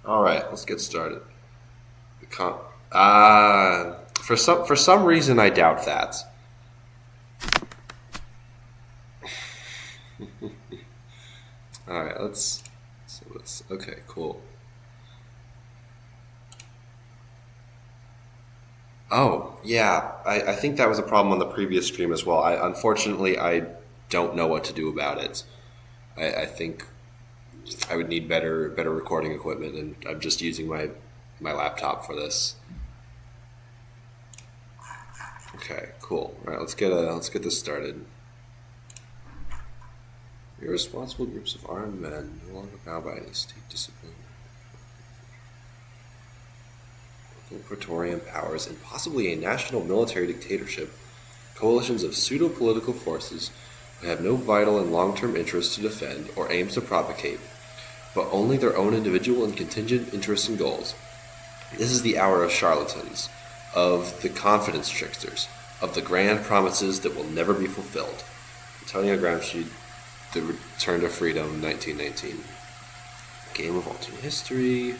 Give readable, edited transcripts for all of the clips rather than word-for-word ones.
All right, let's get started. The for some reason, I doubt that. All right, let's. So this. Okay, cool. Oh yeah, I think that was a problem on the previous stream as well. I don't know what to do about it. I think I would need better recording equipment, and I'm just using my laptop for this. Okay, cool. All right, let's get this started. Irresponsible groups of armed men no longer bound by any state discipline, praetorian powers, and possibly a national military dictatorship, coalitions of pseudo-political forces who have no vital and long-term interests to defend or aims to propagate, but only their own individual and contingent interests and goals. This is the hour of charlatans, of the confidence tricksters, of the grand promises that will never be fulfilled. Antonio Gramsci, The Return to Freedom, 1919. Game of alternate history.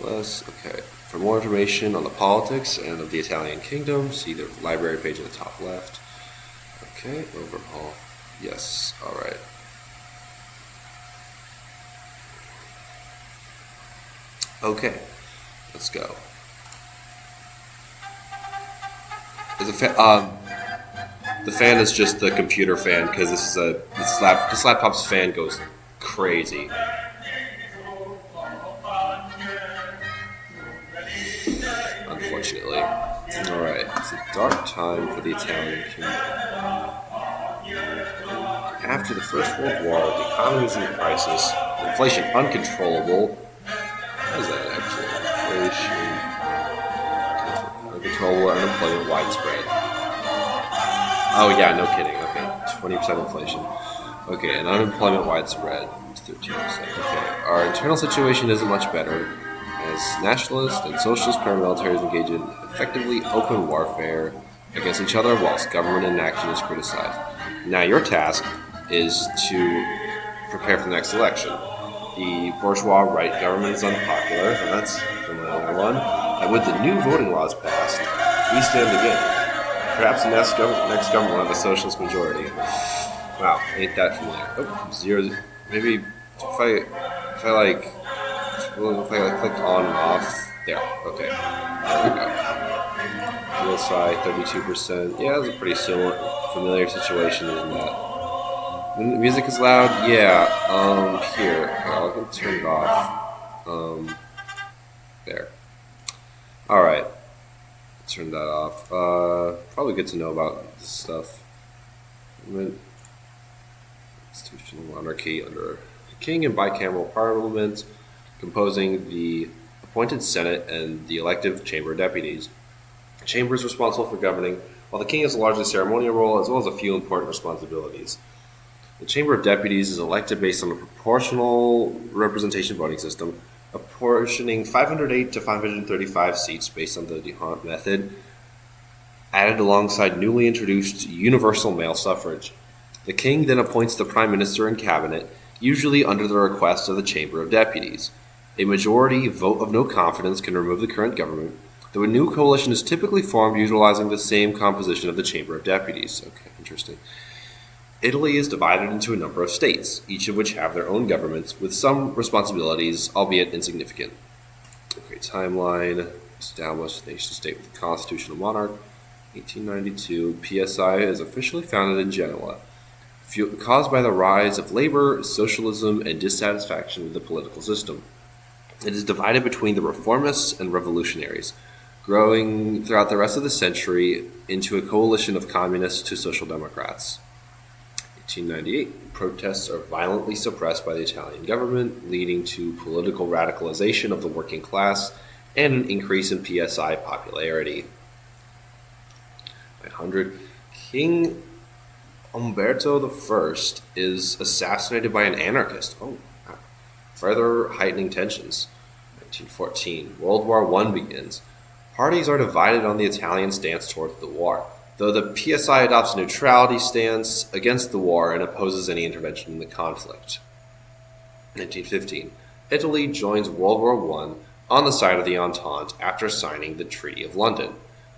Okay. For more information on the politics and of the Italian kingdom, see the library page in the top left. Okay, overhaul. Yes, alright. Okay, let's go. The fan is just the computer fan because this laptop's fan goes crazy. Unfortunately. Alright, it's a dark time for the Italian kingdom. After the First World War, the economy is in crisis, inflation uncontrollable. What is that actually? Inflation uncontrollable, unemployment widespread. Oh yeah, no kidding. Okay, 20% inflation. Okay, and unemployment widespread, 13%. Okay, our internal situation isn't much better, as nationalist and socialist paramilitaries engage in effectively open warfare against each other whilst government inaction is criticized. Now your task is to prepare for the next election. The bourgeois right government is unpopular, and that's a familiar one. And with the new voting laws passed, we stand again. Perhaps the next government will have a socialist majority. Wow, ain't that familiar? Oh, zero. Maybe if I like click on and off. There. Okay. There we go. Fuel side 32%. Yeah, that's a pretty familiar situation, isn't that? When the music is loud, yeah. Here, I'll turn it off. There. All right. Turn that off. Probably good to know about this stuff. Constitutional monarchy under king and bicameral parliament, composing the appointed Senate and the elective Chamber of Deputies. The Chamber is responsible for governing, while the king has a largely ceremonial role as well as a few important responsibilities. The Chamber of Deputies is elected based on a proportional representation voting system, apportioning 508 to 535 seats based on the D'Hondt method, added alongside newly introduced universal male suffrage. The king then appoints the prime minister and cabinet, usually under the request of the Chamber of Deputies. A majority vote of no confidence can remove the current government, though a new coalition is typically formed utilizing the same composition of the Chamber of Deputies. Okay, interesting. Italy is divided into a number of states, each of which have their own governments, with some responsibilities, albeit insignificant. Okay, timeline. Established nation-state with a constitutional monarch. 1892. PSI is officially founded in Genoa. Caused by the rise of labor, socialism, and dissatisfaction with the political system. It is divided between the reformists and revolutionaries, growing throughout the rest of the century into a coalition of communists to social democrats. 1898. Protests are violently suppressed by the Italian government, leading to political radicalization of the working class and an increase in PSI popularity. 900. King Umberto I is assassinated by an anarchist. Oh, wow. Further heightening tensions. 1914. World War I begins. Parties are divided on the Italian stance towards the war, though the PSI adopts a neutrality stance against the war and opposes any intervention in the conflict. 1915. Italy joins World War One on the side of the Entente after signing the Treaty of London.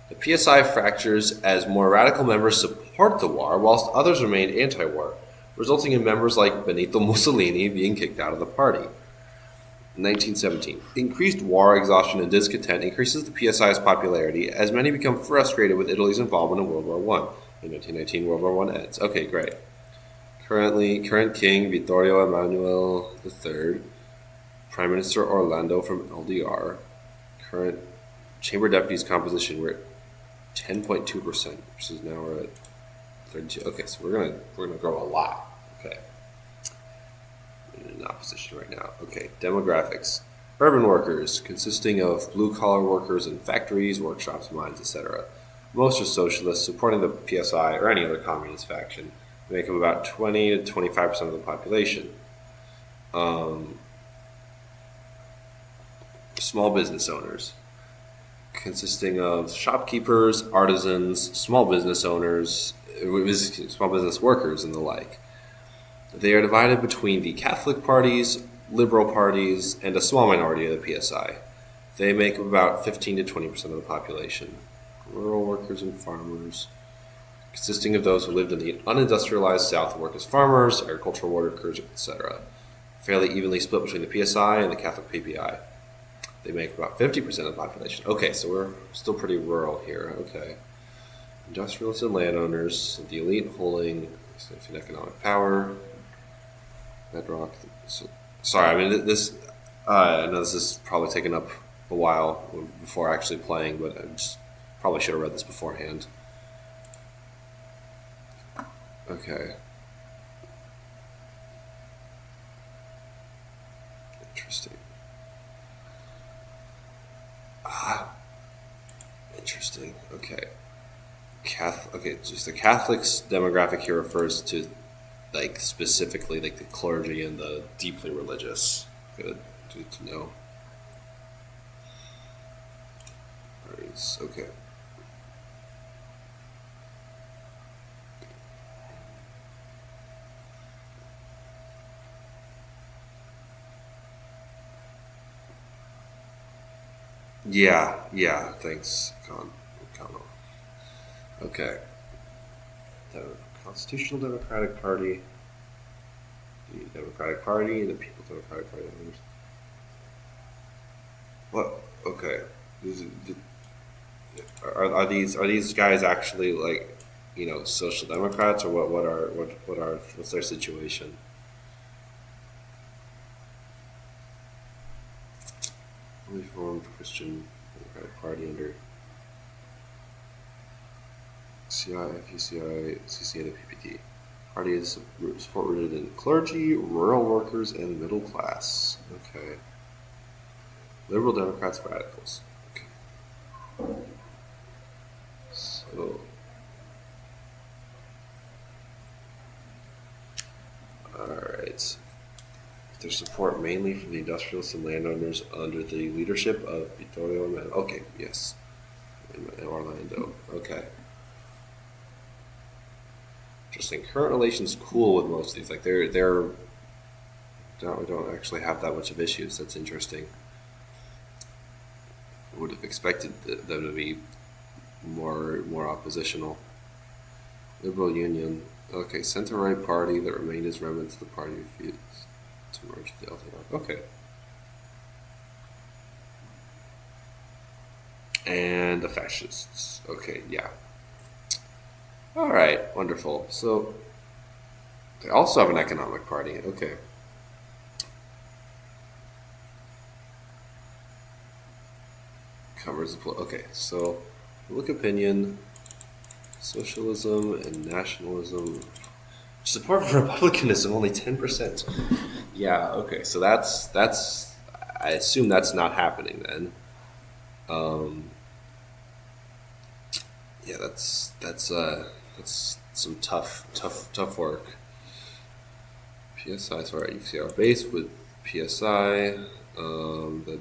The PSI fractures as more radical members support the war, whilst others remain anti-war, resulting in members like Benito Mussolini being kicked out of the party. 1917. Increased war exhaustion and discontent increases the PSI's popularity as many become frustrated with Italy's involvement in World War I. In 1919, World War I ends. Okay, great. Current king Vittorio Emanuele III, Prime Minister Orlando from LDR. Current chamber deputies composition, we're at 10.2%, which is now we're at 32. Okay, so we're gonna grow a lot. Okay. In opposition right now. Okay, demographics. Urban workers, consisting of blue-collar workers in factories, workshops, mines, etc. Most are socialists, supporting the PSI or any other communist faction. They make up about 20 to 25% of the population. Small business owners, consisting of shopkeepers, artisans, small business owners, small business workers, and the like. They are divided between the Catholic parties, liberal parties, and a small minority of the PSI. They make up about 15 to 20% of the population. Rural workers and farmers, consisting of those who lived in the unindustrialized South and work as farmers, agricultural workers, etc. Fairly evenly split between the PSI and the Catholic PPI. They make up about 50% of the population. Okay, so we're still pretty rural here. Okay. Industrialists and landowners, the elite holding significant economic power. Bedrock. Sorry, I mean this. I know this is probably taken up a while before actually playing, but I just probably should have read this beforehand. Okay. Interesting. Interesting. Okay. Okay, just the Catholics demographic here refers to like specifically like the clergy and the deeply religious. Good to know. Alright, okay. Yeah, thanks, Connell. Okay. The Constitutional Democratic Party, the Democratic Party, the People's Democratic Party members. What? Okay. Are these guys actually like, social democrats, or what's their situation? Reformed Christian Democratic Party under CI, FUCI, CCA, and PPT. Party is support rooted in clergy, rural workers, and middle class. Okay. Liberal Democrats, radicals. Okay. So, alright. Their support mainly from the industrialists and landowners under the leadership of Vittorio Emanuele. Okay, yes. In Orlando. Okay. Interesting. Current relations cool with most of these. Like we don't actually have that much of issues. That's interesting. I would have expected them to be more oppositional. Liberal Union. Okay, center-right party that remained as remnants of the party refused to merge with the LDR. Okay. And the fascists. Okay, yeah. Alright, wonderful. So, they also have an economic party. Okay. Covers the... Okay, so, public opinion, socialism, and nationalism. Support for republicanism, only 10%. Yeah, okay, so that's... I assume that's not happening then. Yeah, that's some tough work. PSI, sorry, you see our base with PSI, the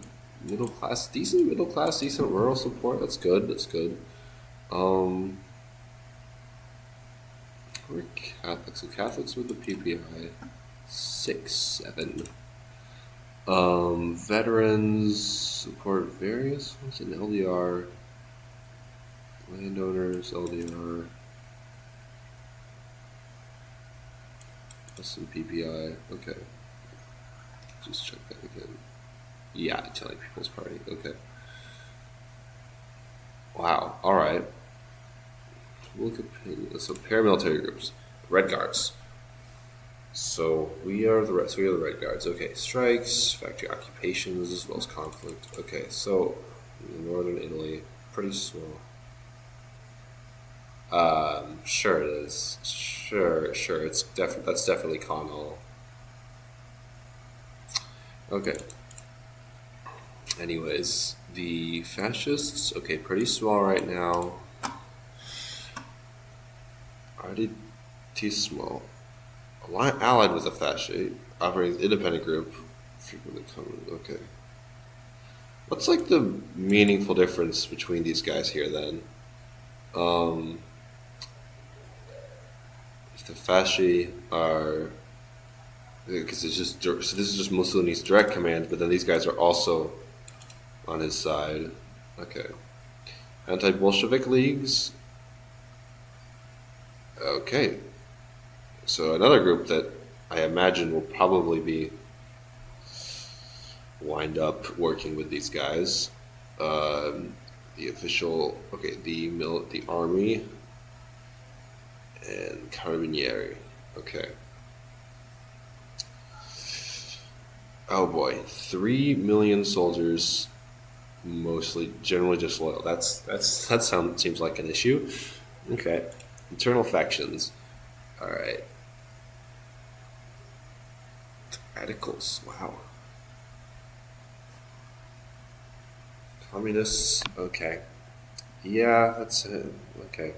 decent middle class, decent rural support. That's good. We're Catholics. So Catholics with the PPI, 6, 7. Veterans support various ones in LDR. Landowners, LDR. Plus some PPI. Okay. Just check that again. Yeah, Italian People's Party. Okay. Wow. All right. Look at so paramilitary groups, Red Guards. So we are the Red Guards. Okay, strikes, factory occupations, as well as conflict. Okay, so northern Italy, pretty small. Sure it is. Sure. That's definitely Connell. Okay. Anyways, the fascists. Okay, pretty small right now. Artissimo. Allied with a fascist, operating independent group. Frequently common. Okay. What's like the meaningful difference between these guys here then? Um, if the fasci are because it's just so this is just Mussolini's direct command, but then these guys are also on his side. Okay. Anti-Bolshevik leagues. Okay. So another group that I imagine will probably be wind up working with these guys. The official, okay, the army and Carabinieri. Okay. Oh boy, 3 million soldiers, mostly generally just loyal. That seems like an issue. Okay. Internal factions. All right. Radicals. Wow. Communists. Okay. Yeah, that's it. Okay.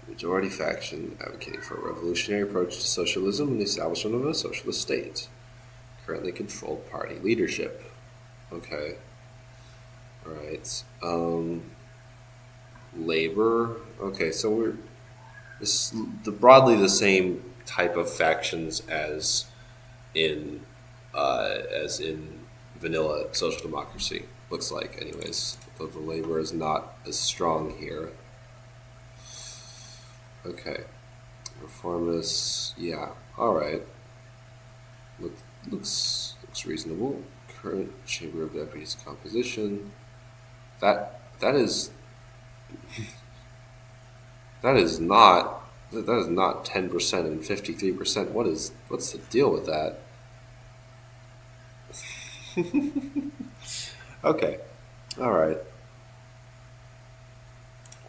Majority faction advocating for a revolutionary approach to socialism and the establishment of a socialist state. Currently controlled party leadership. Okay. All right. Labor. Okay, so we're broadly the same type of factions as in vanilla social democracy. Looks like, anyways. Though the labor is not as strong here. Okay. Reformists. Yeah. All right. Looks reasonable. Current Chamber of Deputies composition. That is that is not 10% and 53%. What's the deal with that? Okay. All right.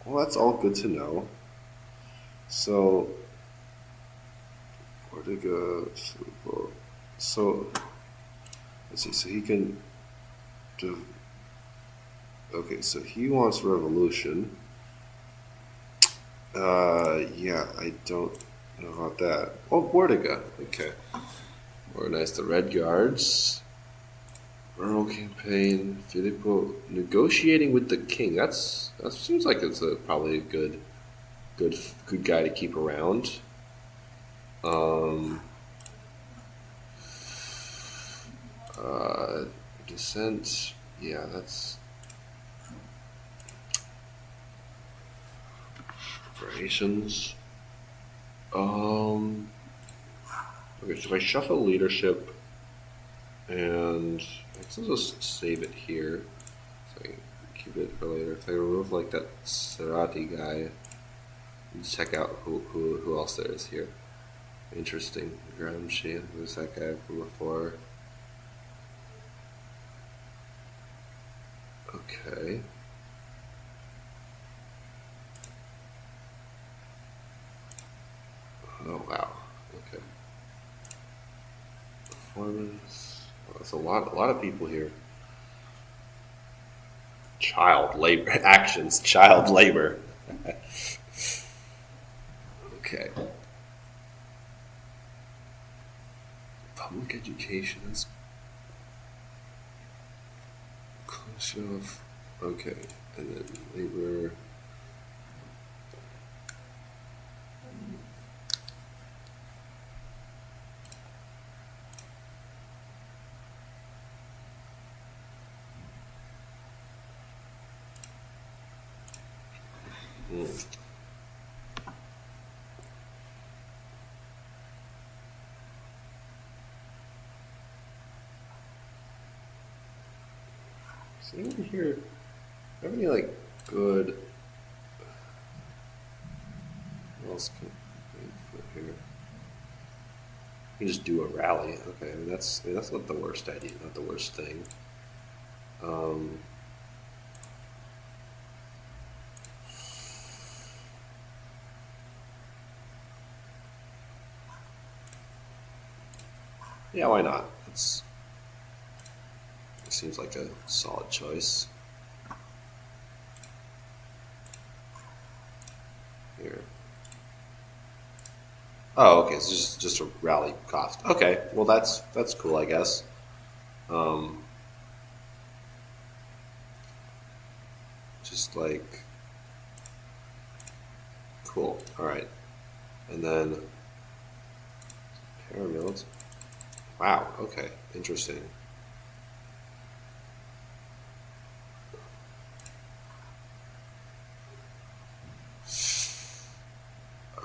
Well, that's all good to know. So, Ortega, so let's see. So he can do. Okay, so he wants revolution. Yeah, I don't know about that. Oh, Ortega. Okay. Organize the Red Guards. Rural campaign. Filippo negotiating with the king. That seems like it's probably a good guy to keep around. Um, uh, Descent. Yeah, that's operations. Okay, so if I shuffle leadership and let's just save it here. So I can keep it for later. If I remove like that Serati guy, let's check out who else there is here. Interesting. Gramsci, who's that guy from before? Okay. Oh wow. Okay. Performance. Oh, that's a lot of people here. Child labor actions. Child labor. Okay. Public education is close enough. Okay, and then labor. Mm. Is anyone here have any like good? What else can we put here? You can just do a rally. Okay, I mean that's not the worst idea, not the worst thing. Um, yeah, why not? It seems like a solid choice here. Oh, okay, it's just a rally cost. Okay, well that's cool, I guess. Um, just like cool. All right, and then paramills. Wow. Okay, interesting.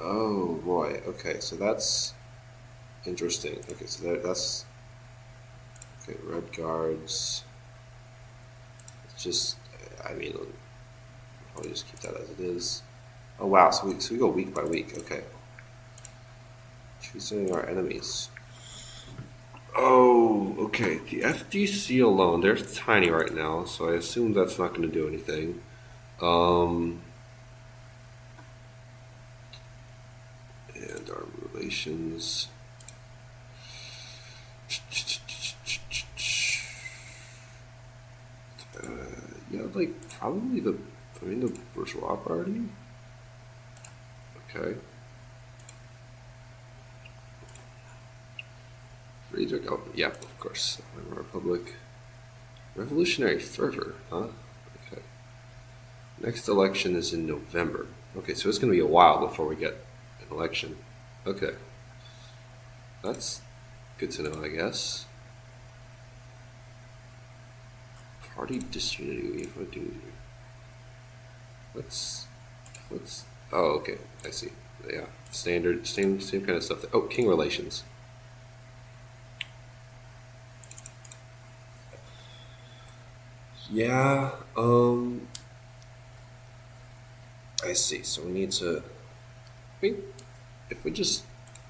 Oh boy. Okay, so that's interesting. Okay, so that's okay. Red guards. It's just, I mean, I'll just keep that as it is. Oh wow. So we go week by week. Okay. Choosing our enemies. Oh, okay. The FDC alone, they're tiny right now, so I assume that's not going to do anything. Um, and our relations. Uh, yeah, like probably the bourgeois party. Okay. Friedrich. Oh, yeah, of course. Republic. Revolutionary fervor, huh? Okay. Next election is in November. Okay, so it's going to be a while before we get an election. Okay, that's good to know, I guess. Party disunity. Let's let's. Oh, okay. I see. Yeah, standard, same kind of stuff. Oh, king relations. Yeah. I see. So we need to. I mean, if we just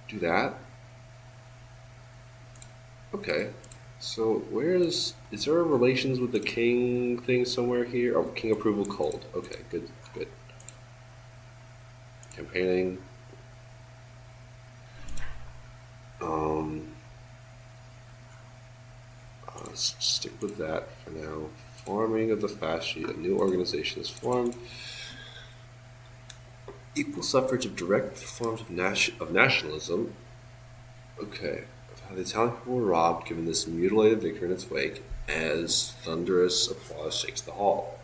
do that. Okay. So is there a relations with the king thing somewhere here? Oh, king approval cold. Okay, good, good. Campaigning. Um, let's stick with that for now. Forming of the fasci. A new organization is formed. Equal suffrage of direct forms of, of nationalism. Okay. How the Italian people were robbed, given this mutilated victory in its wake, as thunderous applause shakes the hall.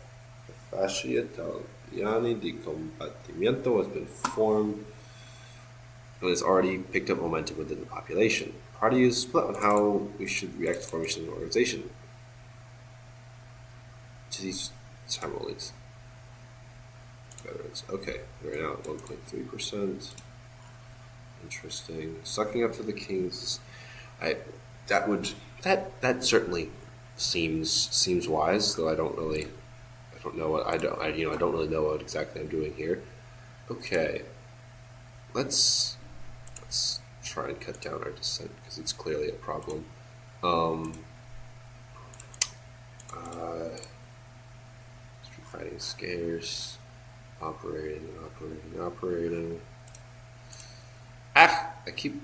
The Fasci Italiani di Combattimento has been formed and has already picked up momentum within the population. The party is split on how we should react to formation of an organization. To these time release. Veterans. Okay, we're now at 1.3%. Interesting. Sucking up to the kings. I that would that certainly seems wise, though I don't know what I don't really know what exactly I'm doing here. Okay, let's try and cut down our dissent because it's clearly a problem. Um, street fighting is scarce. Operating. Ah! I keep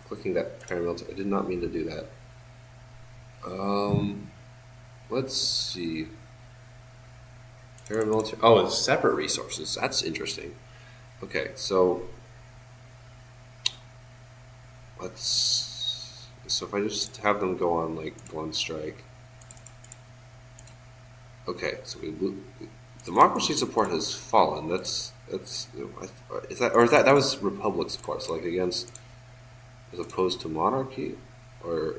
clicking that paramilitary. I did not mean to do that. Um, let's see. Paramilitary. Oh, it's separate resources. That's interesting. Okay, so let's. So if I just have them go on like one strike. Okay, so democracy support has fallen. That's is that or is that was republic support? So like against as opposed to monarchy, or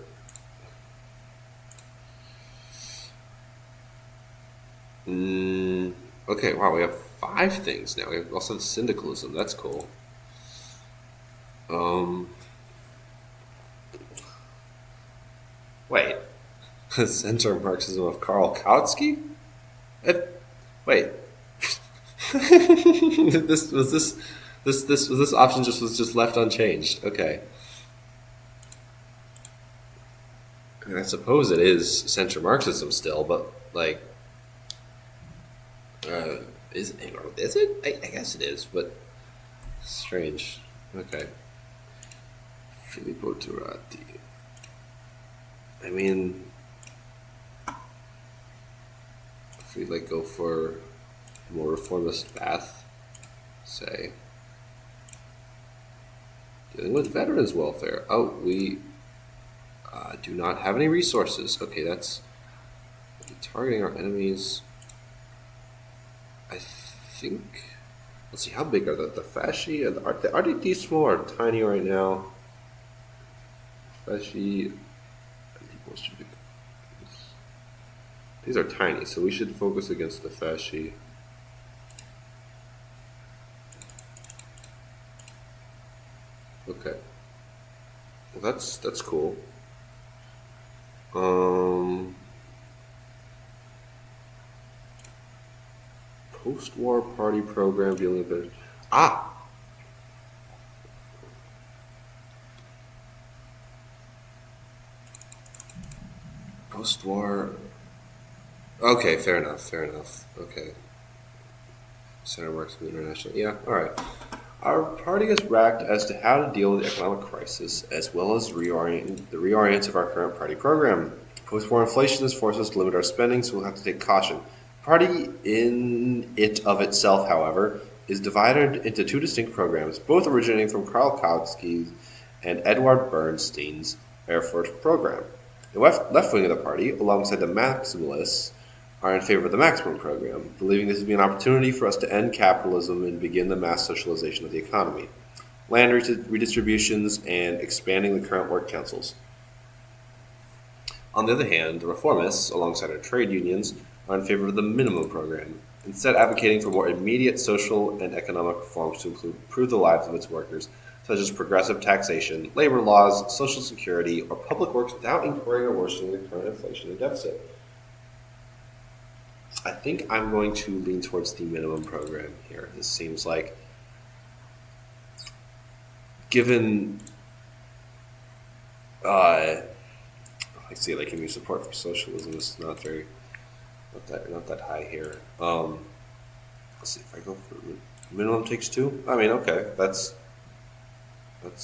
okay. Wow, we have 5 things now. We also have syndicalism. That's cool. Um, Wait. Center Marxism of Karl Kautsky? Eh, Wait. this was this option just left unchanged. Okay. I suppose it is center Marxism still, but like, uh, is it? I guess it is, but strange. Okay. Filippo Turati. I mean, if we like go for a more reformist path, say dealing with veterans welfare. Oh, we do not have any resources. Okay, that's targeting our enemies. I think. Let's see, how big are the fasci? Are they these small or tiny right now? Fasci. These are tiny, so we should focus against the fasci. Okay. Well, that's cool. Post-war party program dealing with it. Ah, post-war. Okay, fair enough. Fair enough. Okay. Center works with international. Yeah, all right. Our party is racked as to how to deal with the economic crisis, as well as the reorient of our current party program. Post-war inflation has forced us to limit our spending, so we'll have to take caution. The party, in it of itself, however, is divided into two distinct programs, both originating from Karl Kautsky's and Edward Bernstein's Erfurt program. The left wing of the party, alongside the maximalists, are in favor of the maximum program, believing this to be an opportunity for us to end capitalism and begin the mass socialization of the economy, land redistributions, and expanding the current work councils. On the other hand, the reformists, alongside our trade unions, are in favor of the minimum program, instead advocating for more immediate social and economic reforms to improve the lives of its workers, such as progressive taxation, labor laws, social security, or public works without incurring or worsening the current inflation and deficit. I think I'm going to lean towards the minimum program here. This seems like, given, I see, like, immune support for socialism is not that high here. Let's see if I go for minimum takes 2. I mean, okay, that's good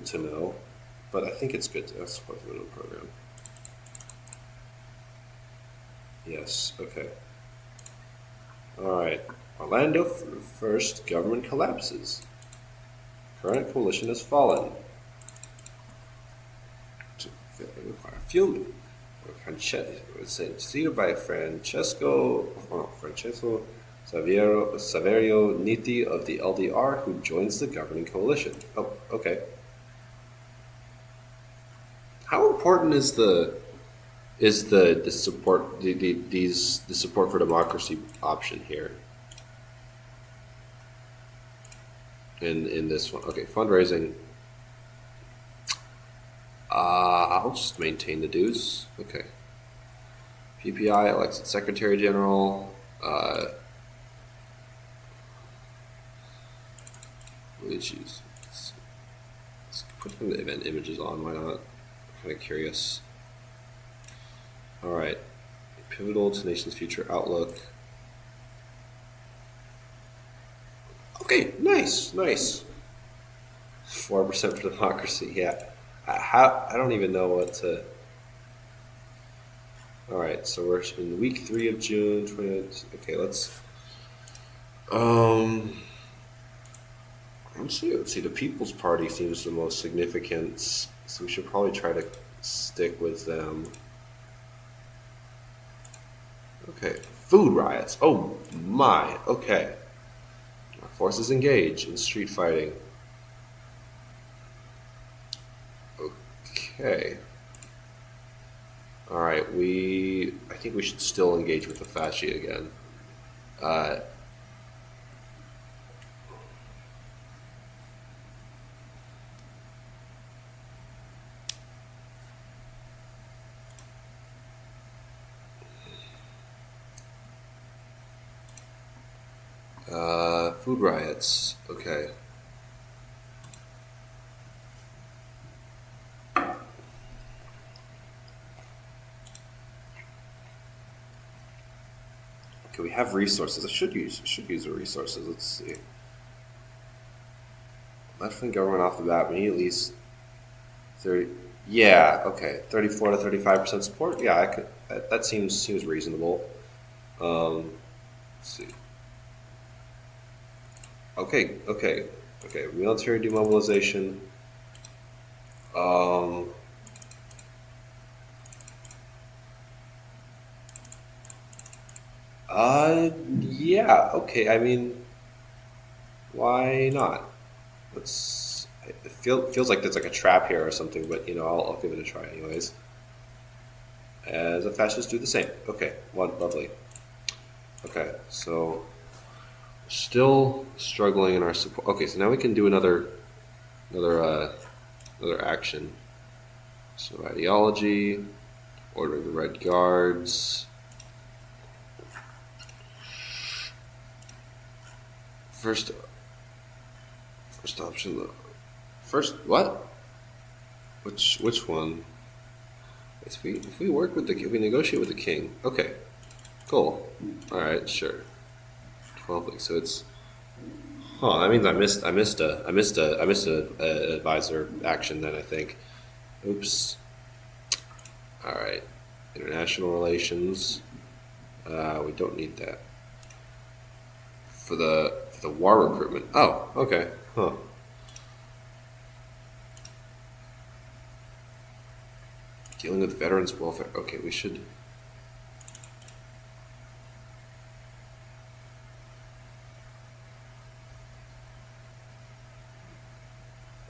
to know, but I think it's good to support the minimum program. Yes, okay. Alright. Orlando first, government collapses. Current coalition has fallen. Fuel. Succeeded by Francesco Saverio Nitti of the LDR, who joins the governing coalition. Oh, okay. How important is the support the support for democracy option here in this one? Okay, fundraising. I'll just maintain the dues. Okay. PPI elects Secretary General. What did you choose? Let's put some of the event images on. Why not? I'm kind of curious. All right. Pivotal to nation's future outlook. Okay, nice. 4% for democracy. Yeah. I don't even know what to. All right, so we're in week 3 of June. Okay, let's. Let's see. The People's Party seems the most significant, so we should probably try to stick with them. Okay, food riots. Oh my. Okay. Our forces engage in street fighting. Okay. All right, I think we should still engage with the fasci again. Uh, food riots. Okay. Okay, we have resources. I should use the resources. Let's see. Left-wing government off the bat. We need at least 30. Yeah. Okay. 34 to 35% support. Yeah, I could. That seems reasonable. Let's see. Okay. Okay. Okay. Military demobilization. Um. Yeah. Okay. I mean, why not? Let's. It feels like there's like a trap here or something, but I'll give it a try anyways. As a fascist, do the same. Okay. One. Lovely. Okay. So still struggling in our support. Okay. So now we can do another another action. So ideology, ordering the Red Guards. First, first option. First what? Which one? If we work with if we negotiate with the king. Okay, cool. All right, sure. 12 weeks. So it's. Huh. That means I missed a advisor action then. I think. Oops. All right. International relations. We don't need that for the war recruitment. Oh, okay. Huh. Dealing with veterans welfare. Okay, we should.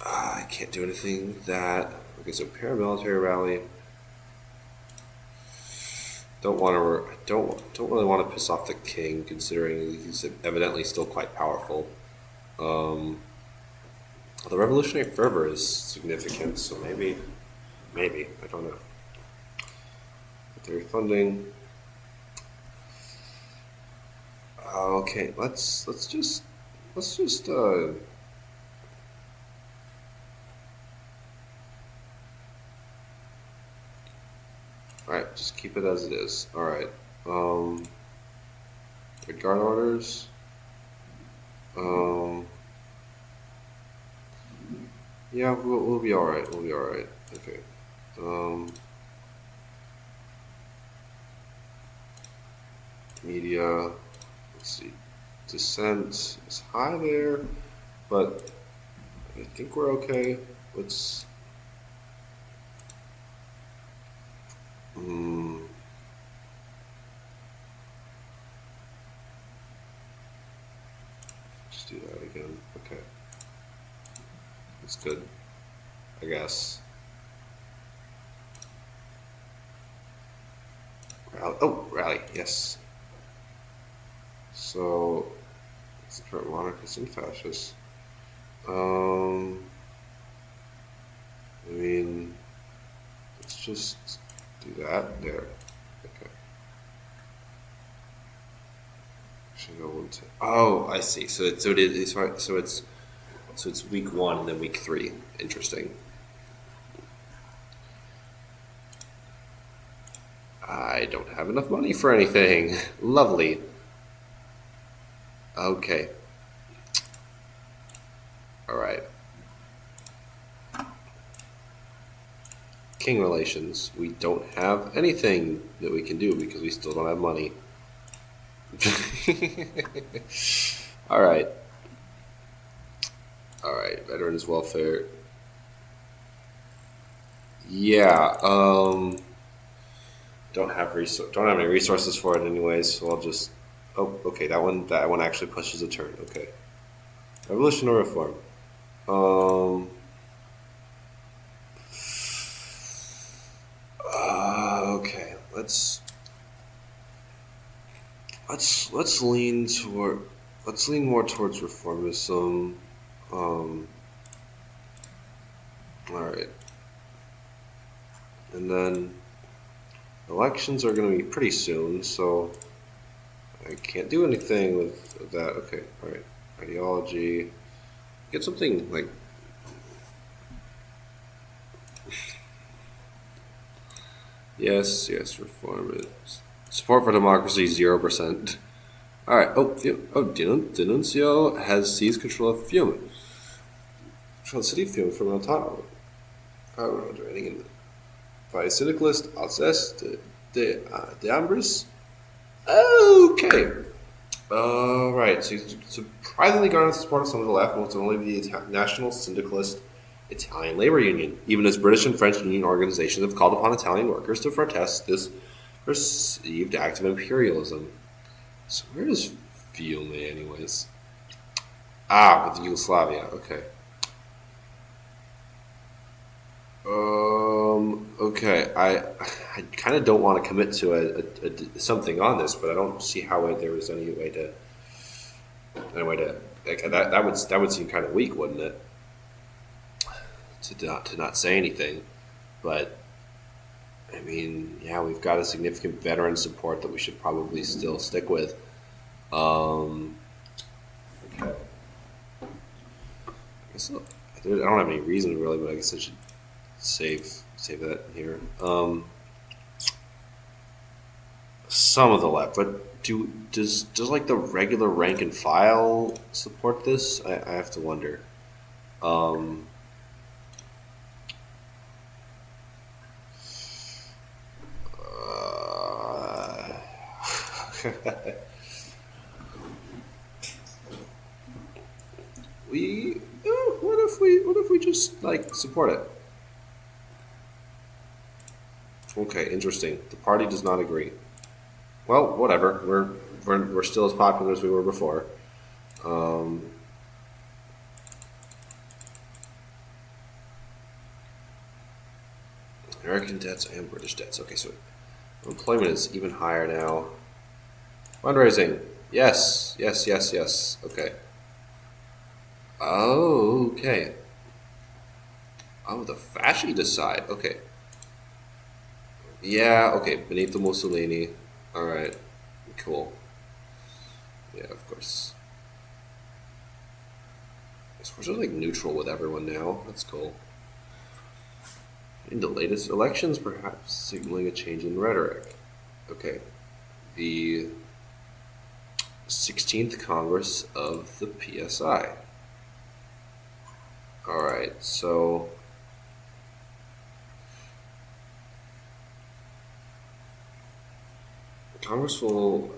I can't do anything with that. Okay, so paramilitary rally. Don't really want to piss off the king, considering he's evidently still quite powerful. Um, the revolutionary fervor is significant, so maybe I don't know. Military funding. Okay, let's just all right, just keep it as it is. All right. Um, Guard orders. Um, yeah, we'll be all right. We'll be all right. Okay. Um, Media. Let's see. Dissent is high there, but I think we're okay. Let's. Mm, just do that again. Okay. That's good, I guess. Rally. Oh, rally. Yes. So, it's the current monarchists and fascists. Um, I mean, let's just do that there. Okay. Should go into. Oh, I see. So it's week 1 and then week 3. Interesting. I don't have enough money for anything. Lovely. Okay. All right. King relations. We don't have anything that we can do because we still don't have money. All right. All right. Veterans welfare. Yeah. Don't have any resources for it anyways, so I'll just. Oh, okay. That one actually pushes a turn. Okay. Revolution or reform. Okay. let's lean more towards reformism. All right, and then elections are going to be pretty soon, so I can't do anything with that. Okay, all right. Ideology. Get something like yes, reformist. Support for democracy 0%. All right. Denuncio has seized control of Fiume. Control the city of Fiume from Altano. Underwriting in by syndicalist Alces de Ambris. Okay. Right. So he's surprisingly garnered the support of some of the left, most notably the National Syndicalist Italian Labor Union. Even as British and French union organizations have called upon Italian workers to protest this perceived act of imperialism. So where is Fiume, anyways? With Yugoslavia. Okay. Okay. I kind of don't want to commit to something on this, but I don't see how there was any way to like that would seem kind of weak, wouldn't it? To not say anything, but I mean, yeah, we've got a significant veteran support that we should probably still stick with. Okay. I guess I don't have any reason really, but I guess I should save that here. Some of the left, but does like the regular rank and file support this? I have to wonder. What if we just like support it? Okay, interesting. The party does not agree. Well, whatever. We're still as popular as we were before. American debts and British debts. Okay, so employment is even higher now. Fundraising. Yes. Okay. Oh, okay. Oh, the fasci decide. Okay. Yeah, okay. Benito Mussolini. All right. Cool. Yeah, of course. So we're just like neutral with everyone now. That's cool. In the latest elections, perhaps signaling a change in rhetoric. Okay. The 16th Congress of the PSI. All right, so Congress will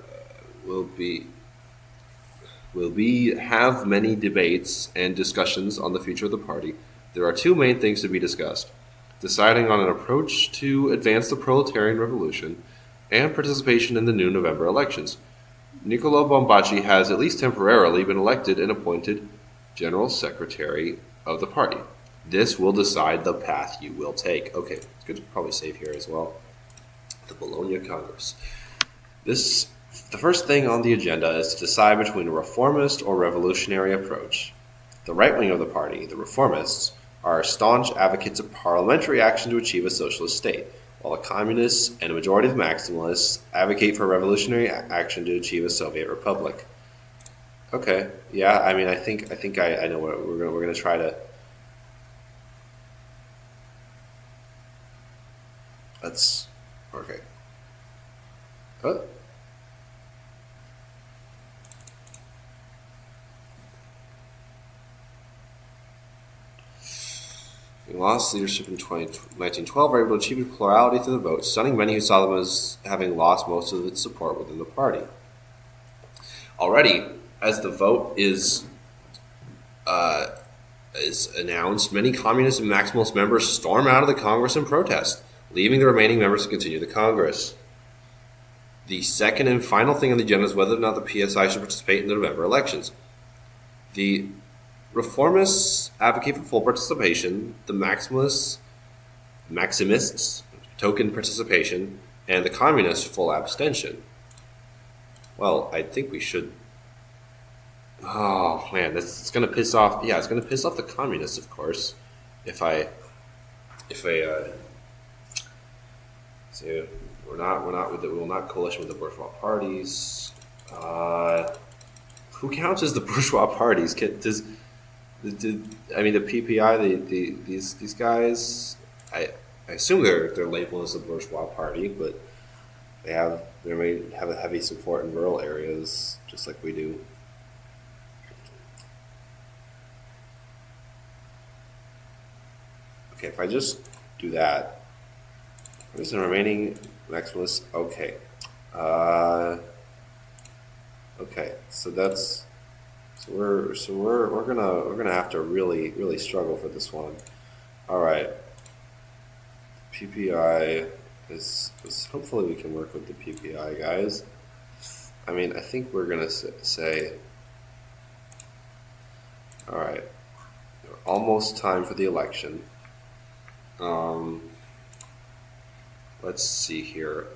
have many debates and discussions on the future of the party. There are two main things to be discussed: deciding on an approach to advance the proletarian revolution, and participation in the new November elections. Niccolò Bombacci has, at least temporarily, been elected and appointed General Secretary of the party. This will decide the path you will take. Okay, it's good to probably save here as well. The Bologna Congress. The first thing on the agenda is to decide between a reformist or revolutionary approach. The right wing of the party, the reformists, are staunch advocates of parliamentary action to achieve a socialist state, while the communists and a majority of maximalists advocate for revolutionary action to achieve a Soviet republic. Okay, yeah, I mean, I think I know what we're gonna try to. Let's okay. What? They lost leadership in 1912, were able to achieve a plurality through the vote, stunning many who saw them as having lost most of its support within the party. Already, as the vote is announced, many communist and maximalist members storm out of the Congress in protest, leaving the remaining members to continue the Congress. The second and final thing on the agenda is whether or not the PSI should participate in the November elections. The reformists advocate for full participation, the maximists token participation, and the communists full abstention. Well, I think we should. Oh man, this it's gonna piss off. Yeah, it's gonna piss off the communists, of course. If I if I say we will not coalition with the bourgeois parties. Who counts as the bourgeois parties? I mean the PPI, these guys? I assume they're labeled as the bourgeois party, but they may have a heavy support in rural areas, just like we do. Okay, if I just do that, what is the remaining maximalist? Okay, uh, okay, we're gonna have to really struggle for this one. All right, PPI is hopefully we can work with the PPI guys. I mean, I think we're gonna say, all right, almost time for the election. Um, let's see here.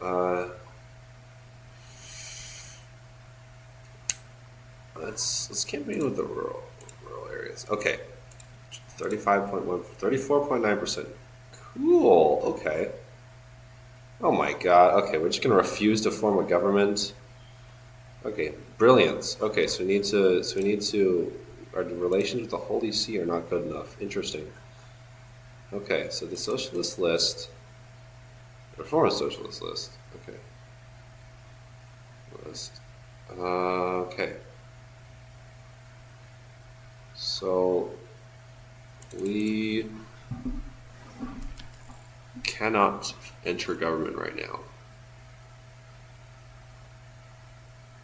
Let's campaign with the rural areas. Okay, 34.9%. Cool. Okay. Oh my God. Okay, we're just gonna refuse to form a government. Okay, brilliant. Okay, so we need to. Our relations with the Holy See are not good enough. Interesting. Okay, so the socialist list, reformist socialist list. Okay, list. Okay. So we cannot enter government right now.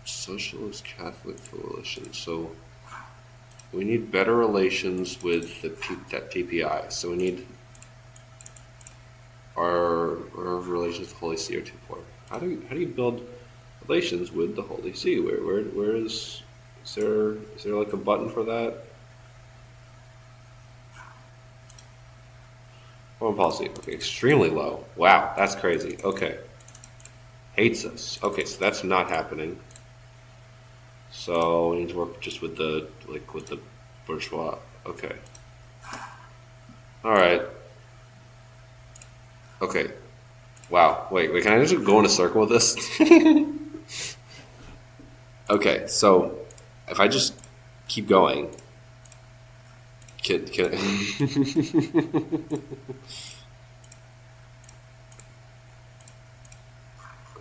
Socialist Catholic Coalition. So we need better relations with that PPI. So we need our relations with the Holy See are too poor. How do you build relations with the Holy See? Where is there like a button for that? Foreign policy. Okay, extremely low. Wow, that's crazy. Okay. Hates us. Okay, so that's not happening. So we need to work just with the bourgeois. Okay. All right. Okay. Wow. Wait. Can I just go in a circle with this? Okay. So if I just keep going, can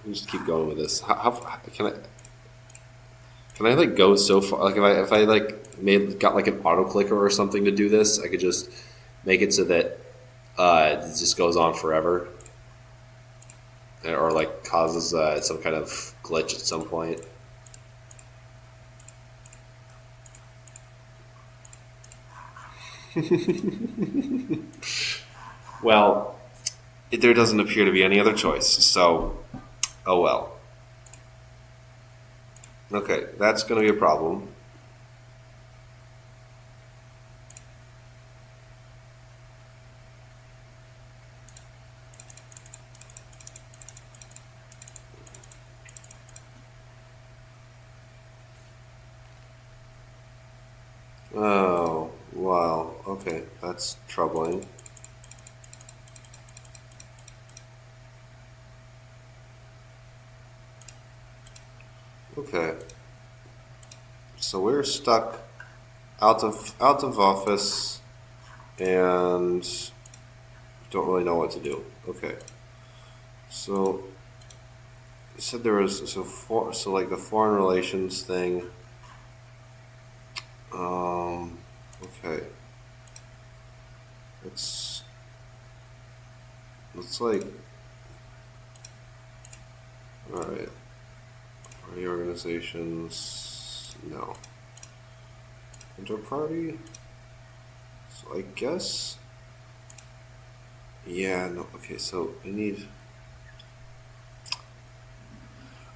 just keep going with this? How can I like go so far? Like if I like got like an auto clicker or something to do this, I could just make it so that it just goes on forever, or like causes some kind of glitch at some point. Well, there doesn't appear to be any other choice. So, oh well. Okay, that's going to be a problem. Oh, wow. Okay, that's troubling. Okay. So we're stuck out of office and don't really know what to do. Okay. So you said there was so like the foreign relations thing. Okay. It's like all right. Party organizations, no. Inter-party? So I guess... Yeah, no, okay, so we need...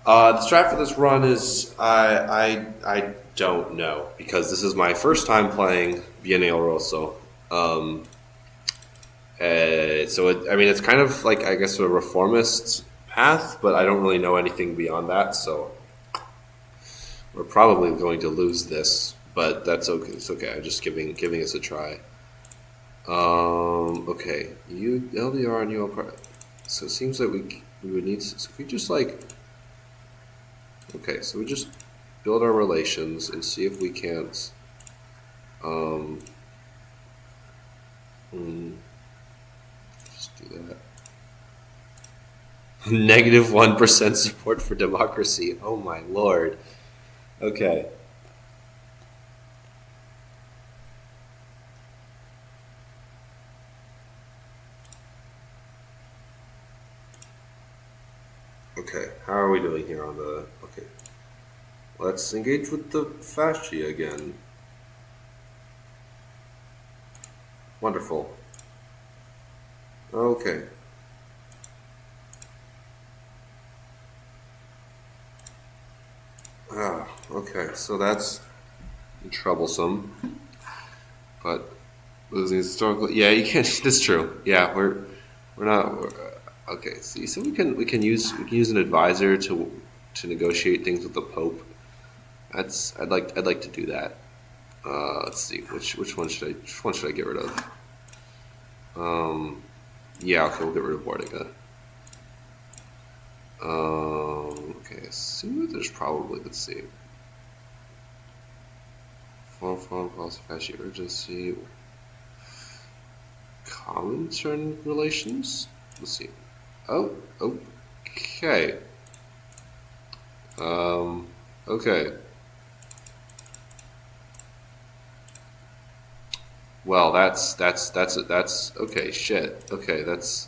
the strat for this run is... I don't know, because this is my first time playing Biennio Rosso. I mean, it's kind of like, I guess, a reformist path, but I don't really know anything beyond that, so... We're probably going to lose this, but that's okay. It's okay. I'm just giving us a try. Okay. U LDR and UL. So it seems like we would need. So if we just like. Okay, so we just build our relations and see if we can't. Um, just do that. -1% support for democracy. Oh my lord. Okay. Okay. How are we doing here on the? Okay. Let's engage with the fasci again. Wonderful. Okay. Ah, okay. So that's troublesome, but losing historical. Yeah, you can't. That's true. Yeah, we're not. Okay. See, so we can use an advisor to negotiate things with the Pope. I'd like to do that. Let's see. Which one should I get rid of? Yeah. Okay. We'll get rid of Bordiga. Okay. See, there's probably. Let's see. Foreign policy, fasci urgency, common turn relations. Let's see. Oh, okay. Um, okay. Well, that's okay. Shit. Okay, that's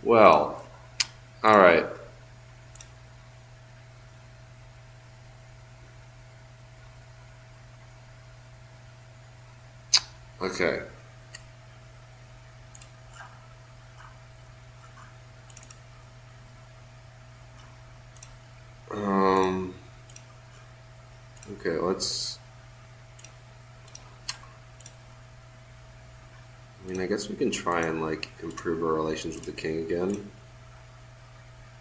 well. All right. Okay. Um. Okay. Let's. I mean, I guess we can try and like improve our relations with the king again.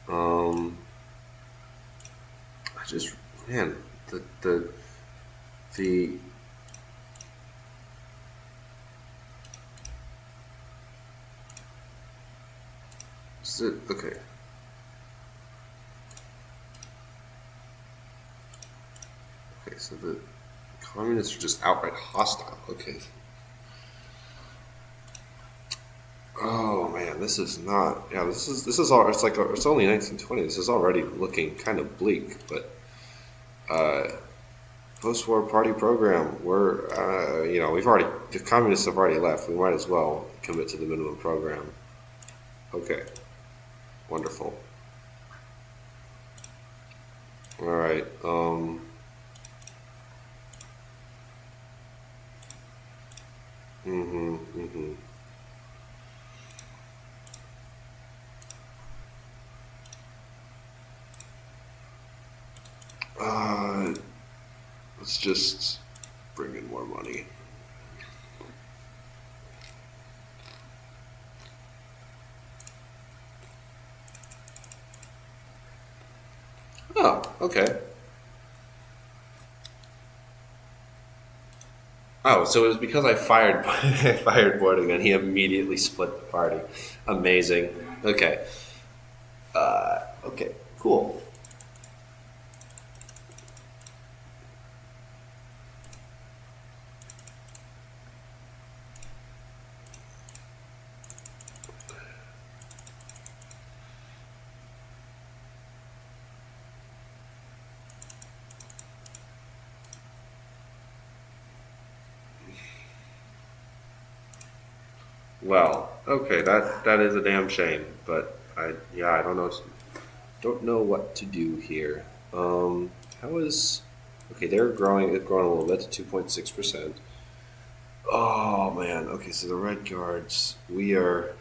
Um. I just man the is it okay. Okay, so the communists are just outright hostile. Okay. Oh man, this is not. Yeah, this is all. It's like it's only 1920. This is already looking kind of bleak. But post-war party program. We've already the communists have already left. We might as well commit to the minimum program. Okay, wonderful. All right. Mm-hmm. Mm-hmm. Uh, let's just bring in more money. Oh, okay. Oh, so it was because I fired I fired Bordigan. He immediately split the party. Amazing. Okay. Okay. Cool. Well, okay. That is a damn shame. But I don't know what to do here. How is okay? They're growing. They've grown a little bit to 2.6%. Oh man. Okay. So the Red Guards. We are.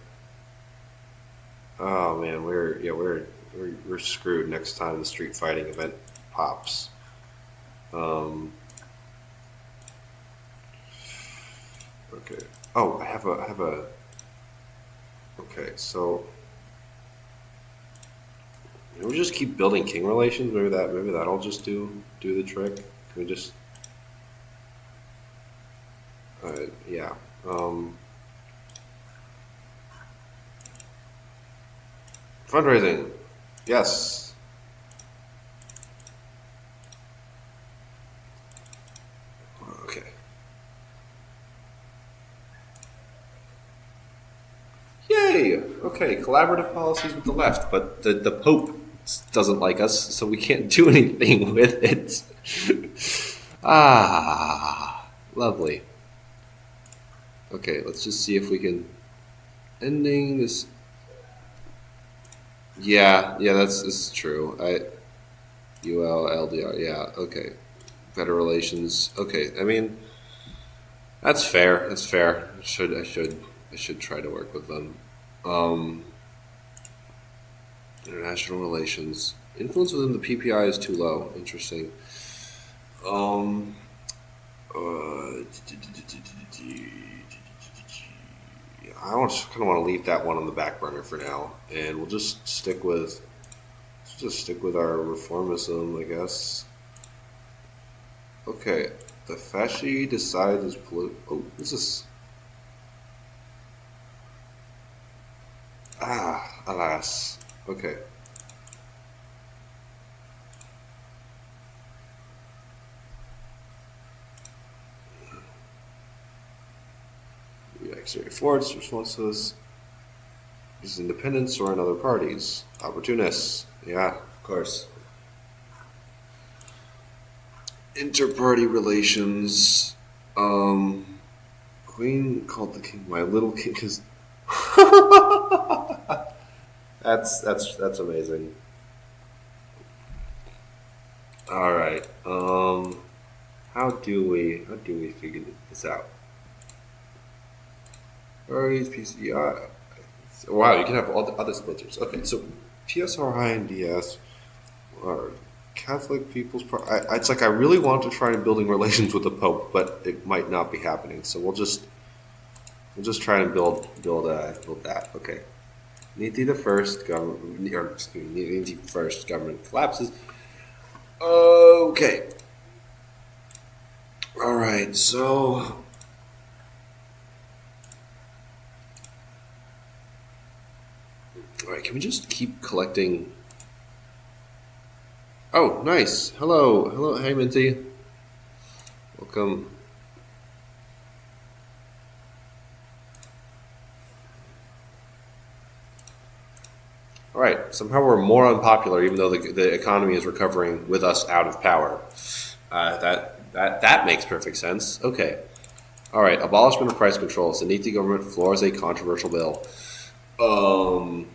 Oh man. We're screwed next time the street fighting event pops. Um, okay. Oh, I have a. Okay, so Can we just keep building king relations? Maybe that'll just do the trick. Can we just yeah. Fundraising. Yes. Okay. Yay! Okay, collaborative policies with the left, but the Pope doesn't like us, so we can't do anything with it. Ah, lovely. Okay, let's just see if we can ending this. Yeah, yeah, this is true. ULLDR. Yeah, okay. Better relations. Okay, I mean that's fair. That's fair. I should try to work with them. Um, International relations. Influence within the PPI is too low. Interesting. Um, uh, I kind of want to leave that one on the back burner for now, and we'll just stick with our reformism, I guess. Okay, the fasci decides is Oh, this is alas. Okay. Exterior force responses. Is independents or in other parties? Opportunists. Yeah, of course. Inter-party relations. Queen called the king my little king because that's amazing. All right. How do we figure this out? Parties, PCI. Wow, you can have all the other splinters. Okay, so PSRI and DS are Catholic People's Party. It's like I really want to try and building relations with the Pope, but it might not be happening. So we'll just try and build that. Okay. Niti the first government, or excuse me, Niti first government collapses. Okay. All right. So all right. Can we just keep collecting? Oh, nice. Hello, hello. Hey, Minty. Welcome. All right. Somehow we're more unpopular, even though the economy is recovering with us out of power. That makes perfect sense. Okay. All right. Abolishment of price controls. The Niti government floors a controversial bill. Um.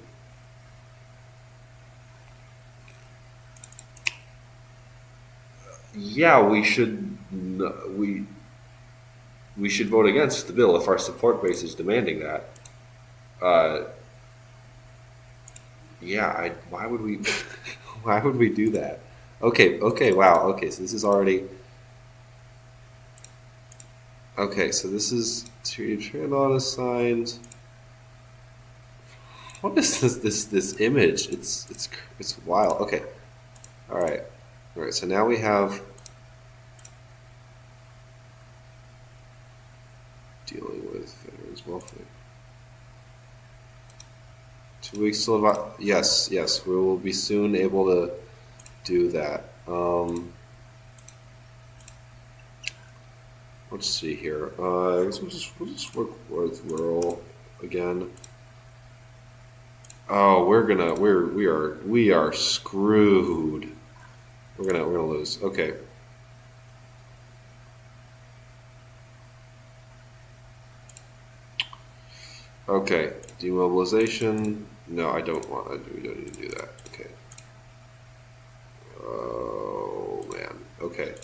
Yeah, we should vote against the bill if our support base is demanding that. Uh, yeah. Why would we? Why would we do that? Okay. Okay. Wow. Okay. So this is already. Okay. So this is turn on assigned. What is this image? It's wild. Okay. All right. All right. So now we have dealing with veterans welfare. 2 weeks till about yes, yes. We will be soon able to do that. Let's see here. I guess we'll just work with rural again. Oh, we are screwed. We're gonna lose. Okay. Okay. Demobilization. No, I don't want. We don't need to do that. Okay. Oh man. Okay.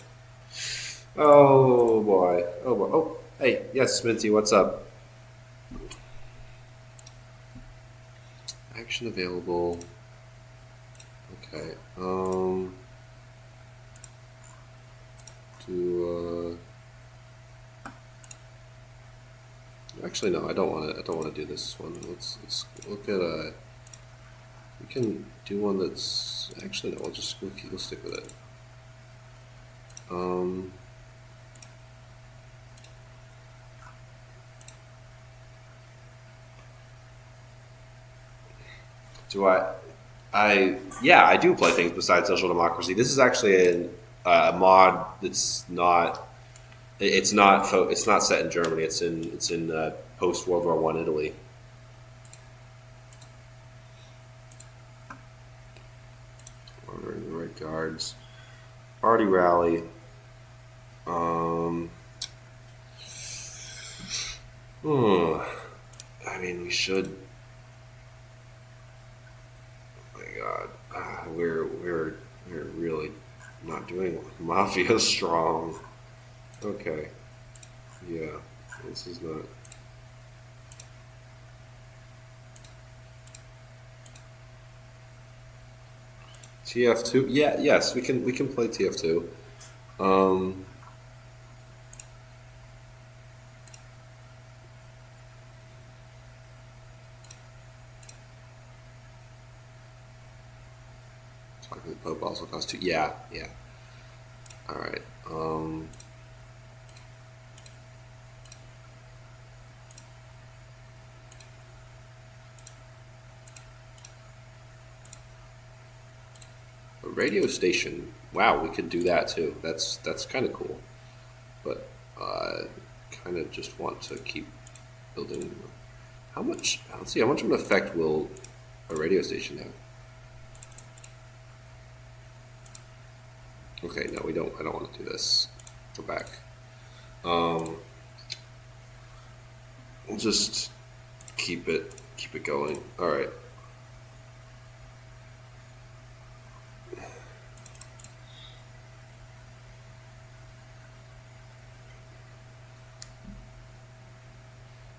Oh boy. Oh boy. Oh, hey. Yes, Smithy. What's up? Action available. Okay. Do actually no, I don't want to. I don't want to do this one. Let's look at We can do one that's actually no. We'll stick with it. Do yeah, I do play things besides social democracy. This is actually a mod that's not. It's not set in Germany. It's in post World War One Italy. Ordering the right guards. Party rally. Um. hmm, I mean, we should. Oh my God, we're really not doing mafia strong. Okay. Yeah. This is not. TF2. Yeah. Yes. We can play TF2. Um. Talking to the Pope also costs two. Yeah. Yeah. All right. A radio station. Wow, we could do that too. That's kind of cool. But kind of just want to keep building. How much? Let's see. How much of an effect will a radio station have? Okay, no, we don't. I don't want to do this. Go back. Um, we'll just keep it going. All right.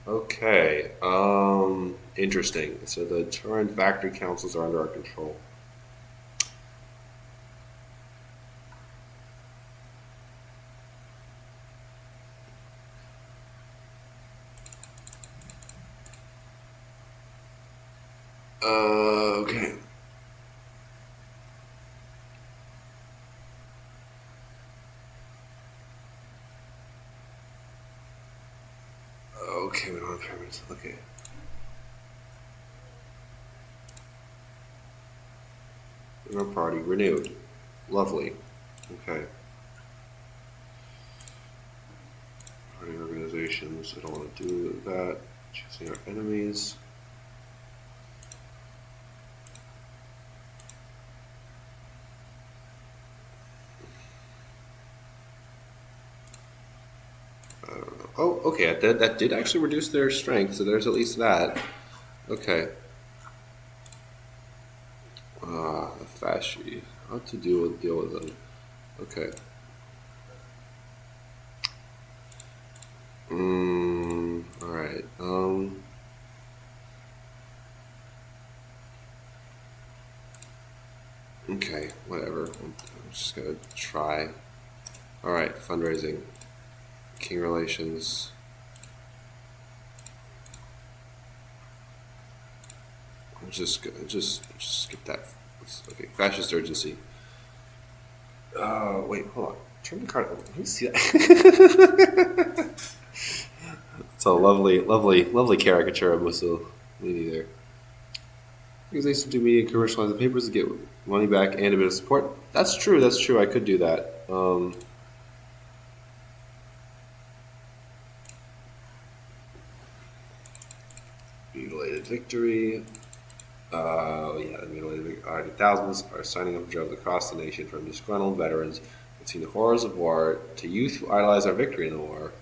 Okay. Interesting. So the Turin factory councils are under our control. Okay. Okay, we don't have pyramids. Okay. Our party renewed. Lovely. Okay. Party organizations. I don't want to do that. Choosing our enemies. Oh, okay. That did actually reduce their strength, so there's at least that. Okay. The fasci. How to deal with them? Okay. All right. Okay. Whatever. I'm just gonna try. All right. Fundraising. King relations. Just skip that. Okay. Fascist urgency. Wait. Hold on. Turn the card. Let me see that. It's a lovely caricature of Mussolini there. Because they used to do media and commercialize the papers to get money back and a bit of support. That's true. That's true. I could do that. Mutilated victory. Yeah, the mutilated victory. Alright, thousands are signing up for jobs across the nation, from disgruntled veterans who've seen the horrors of war to youth who idolize our victory in the war.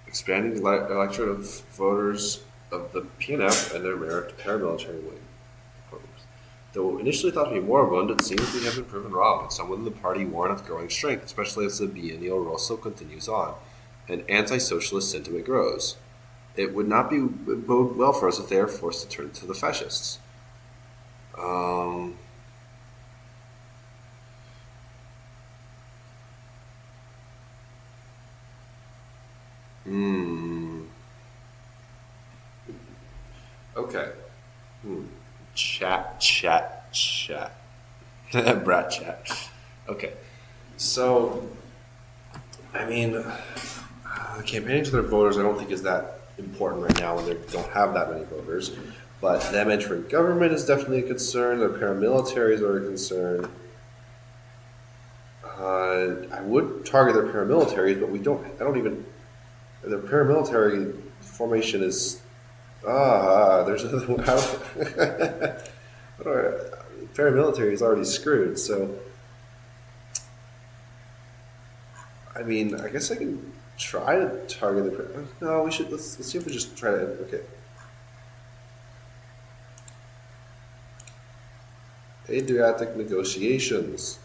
Expanding the electorate of voters of the PNF and their paramilitary wing. Though initially thought to be moribund, it seems we have been proven wrong, and some within the party warn of growing strength, especially as the Biennio Rosso continues on, and anti-socialist sentiment grows. It would not bode well for us if they are forced to turn to the fascists. Um, hmm. Okay. Hmm. Chat. Brat chat. Okay. So, I mean, campaigning to their voters, I don't think is that important right now when they don't have that many voters. But them entering government is definitely a concern. Their paramilitaries are a concern. I would target their paramilitaries, but we don't. I don't even. Their paramilitary formation is. There's another one. Paramilitary is already screwed. So, I mean, I guess I can try to target the. No, we should. Let's see if we just try to. Okay. Adriatic negotiations.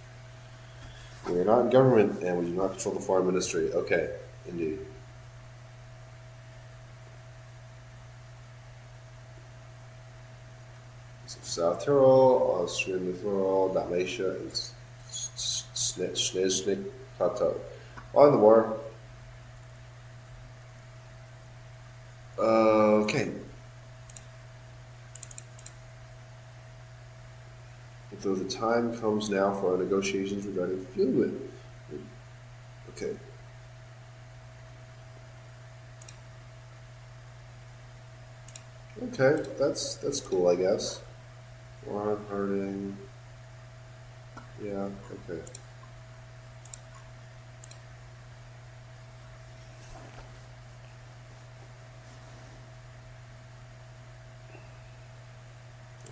We are not in government and we do not control the foreign ministry. Okay, indeed. So South Tyrol, Austrian Tyrol, Dalmatia, and Schleswig Plateau. On the war. Okay. Though the time comes now for our negotiations regarding fuelment. Okay. Okay, that's cool, I guess. Warren Harding. Yeah, okay.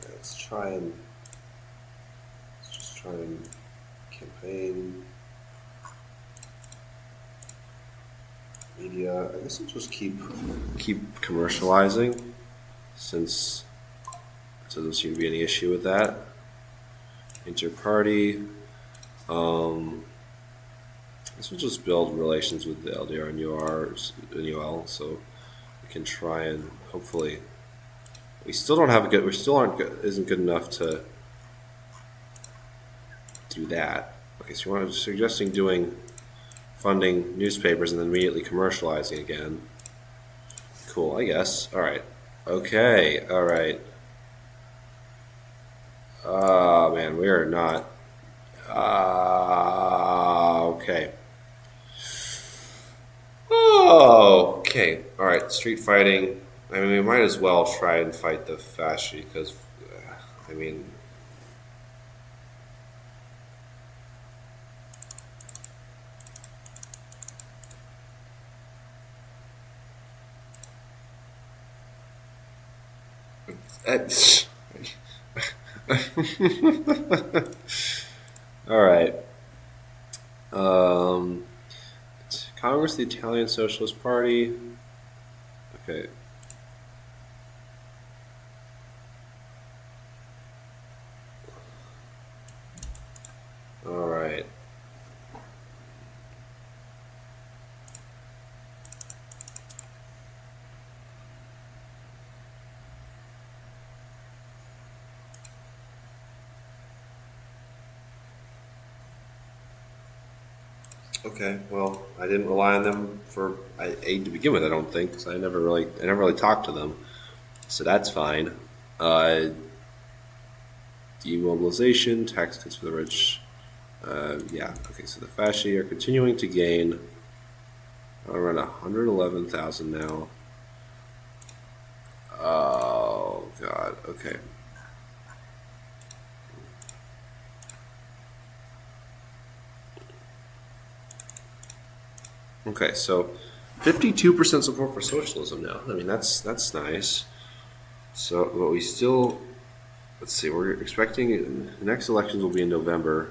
Yeah, let's just try and campaign media. I guess I'll just keep commercializing since there doesn't seem to be any issue with that. Inter-party. This will just build relations with the LDR and UL, so we can try and hopefully. We still don't have a good. We still aren't good. Isn't good enough to do that. Okay, so you're suggesting doing funding newspapers and then immediately commercializing again. Cool, I guess. All right. Okay. All right. Oh man, we are not. Okay. Oh, okay. All right. Street fighting. I mean, we might as well try and fight the fasci because, I mean, that's, all right. Um, Congress, the Italian Socialist Party. Okay. All right. Okay. Well, I didn't rely on them for aid to begin with. I don't think because I never really talked to them, so that's fine. Uh, Demobilization, tax cuts for the rich. Yeah. Okay. So the fasci are continuing to gain around 111,000 now. Oh God. Okay. Okay. So 52% support for socialism now. I mean, that's nice. So, but we still, let's see, we're expecting the next elections will be in November.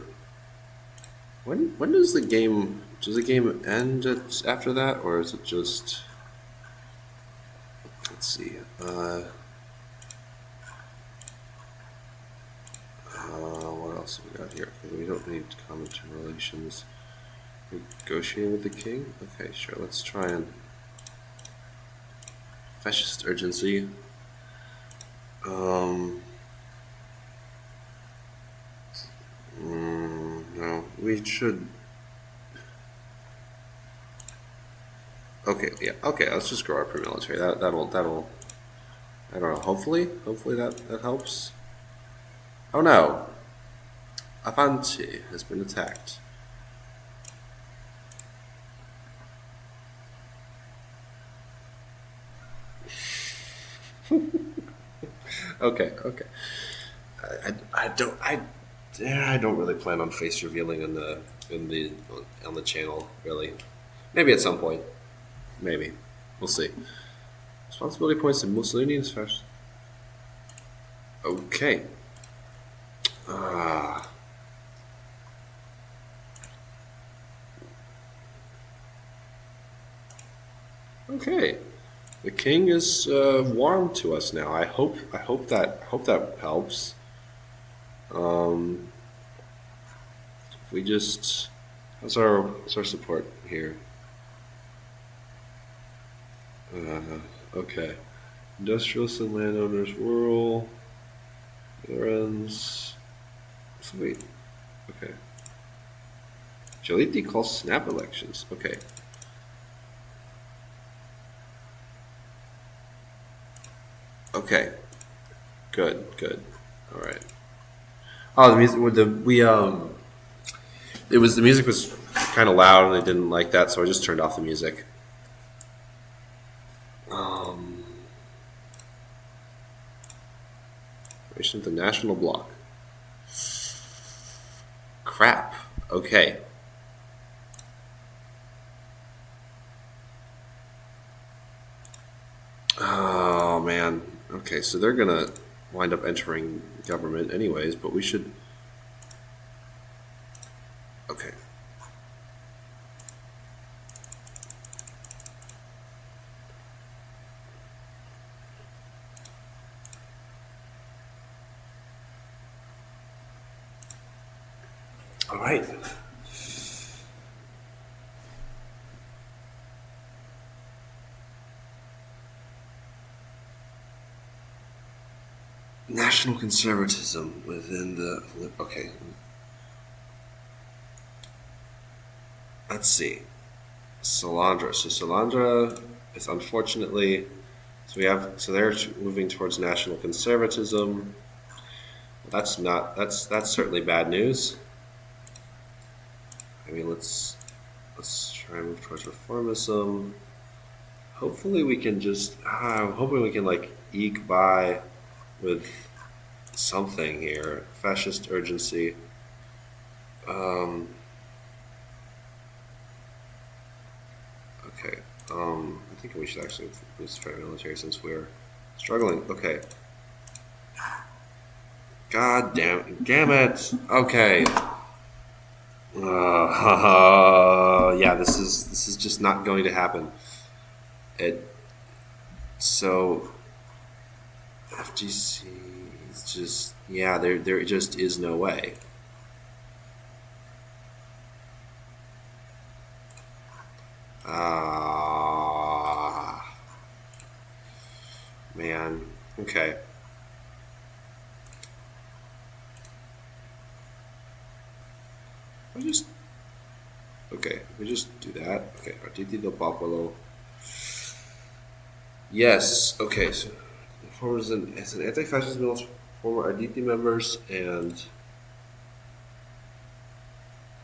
When does the game end after that, or is it just? Let's see. What else have we got here? Okay, we don't need commentary relations. Negotiating with the king. Okay, sure. Let's try and fascist urgency. No, we should. Okay, yeah, okay. Let's just grow our pre-military. That'll. I don't know. Hopefully that helps. Oh no, Avanti has been attacked. Okay. I don't really plan on face revealing in the on the channel. Really, maybe at some point. Maybe we'll see. Responsibility points to Mussolini is first. Okay. Ah. Okay. The king is warm to us now. I hope that helps. Um, if we just how's our support here? Okay. Industrialists and landowners, rural, runs. Sweet. Okay. Jaliti calls snap elections. Okay. Okay. Good. All right. Oh, the music with the we it was the music was kind of loud and I didn't like that, so I just turned off the music. Um, Creation of the National Bloc. Crap. Okay. Oh man. Okay, so they're gonna wind up entering government anyways, but we should. Okay. All right. National conservatism within the. Okay. Let's see. Salandra. So Salandra is unfortunately. So they're moving towards national conservatism. That's certainly bad news. I mean, let's try and move towards reformism. Hopefully we can just. I'm hoping we can like eke by with something here. Fascist urgency. Um, okay. I think we should actually boost our military since we're struggling. Okay. God damn it. Okay. Yeah, this is just not going to happen. It so FGC is just yeah, there just is no way. Ah, man. Okay. I just okay. We just do that. Okay. Partiti del Popolo. Yes. Okay. So forms as an anti-fascist military former Arditi members and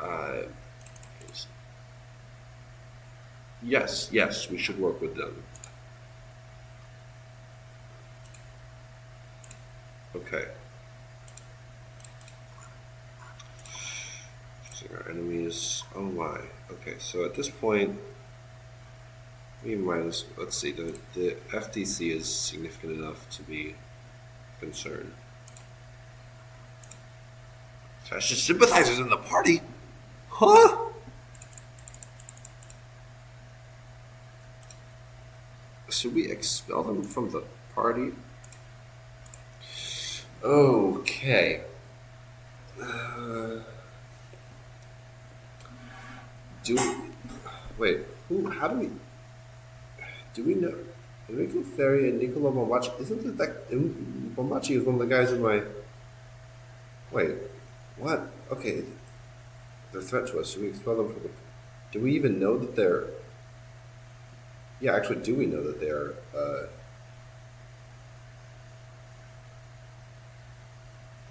uh, yes, we should work with them. Okay. Choosing our enemies. Oh my. Okay. So at this point, we might as let's see. The FTC is significant enough to be concerned. Fascist sympathizers in the party? Huh? Should we expel them from the party? Okay. Uh, do wait. Who? How do we? Do we know? Enrico Ferri and Niccolo Bombaci. Isn't it that Bombaci is one of the guys in my? Wait. What? Okay. They're a threat to us. Should we expel them from the? Do we even know that they're? Yeah, actually, do we know that they are?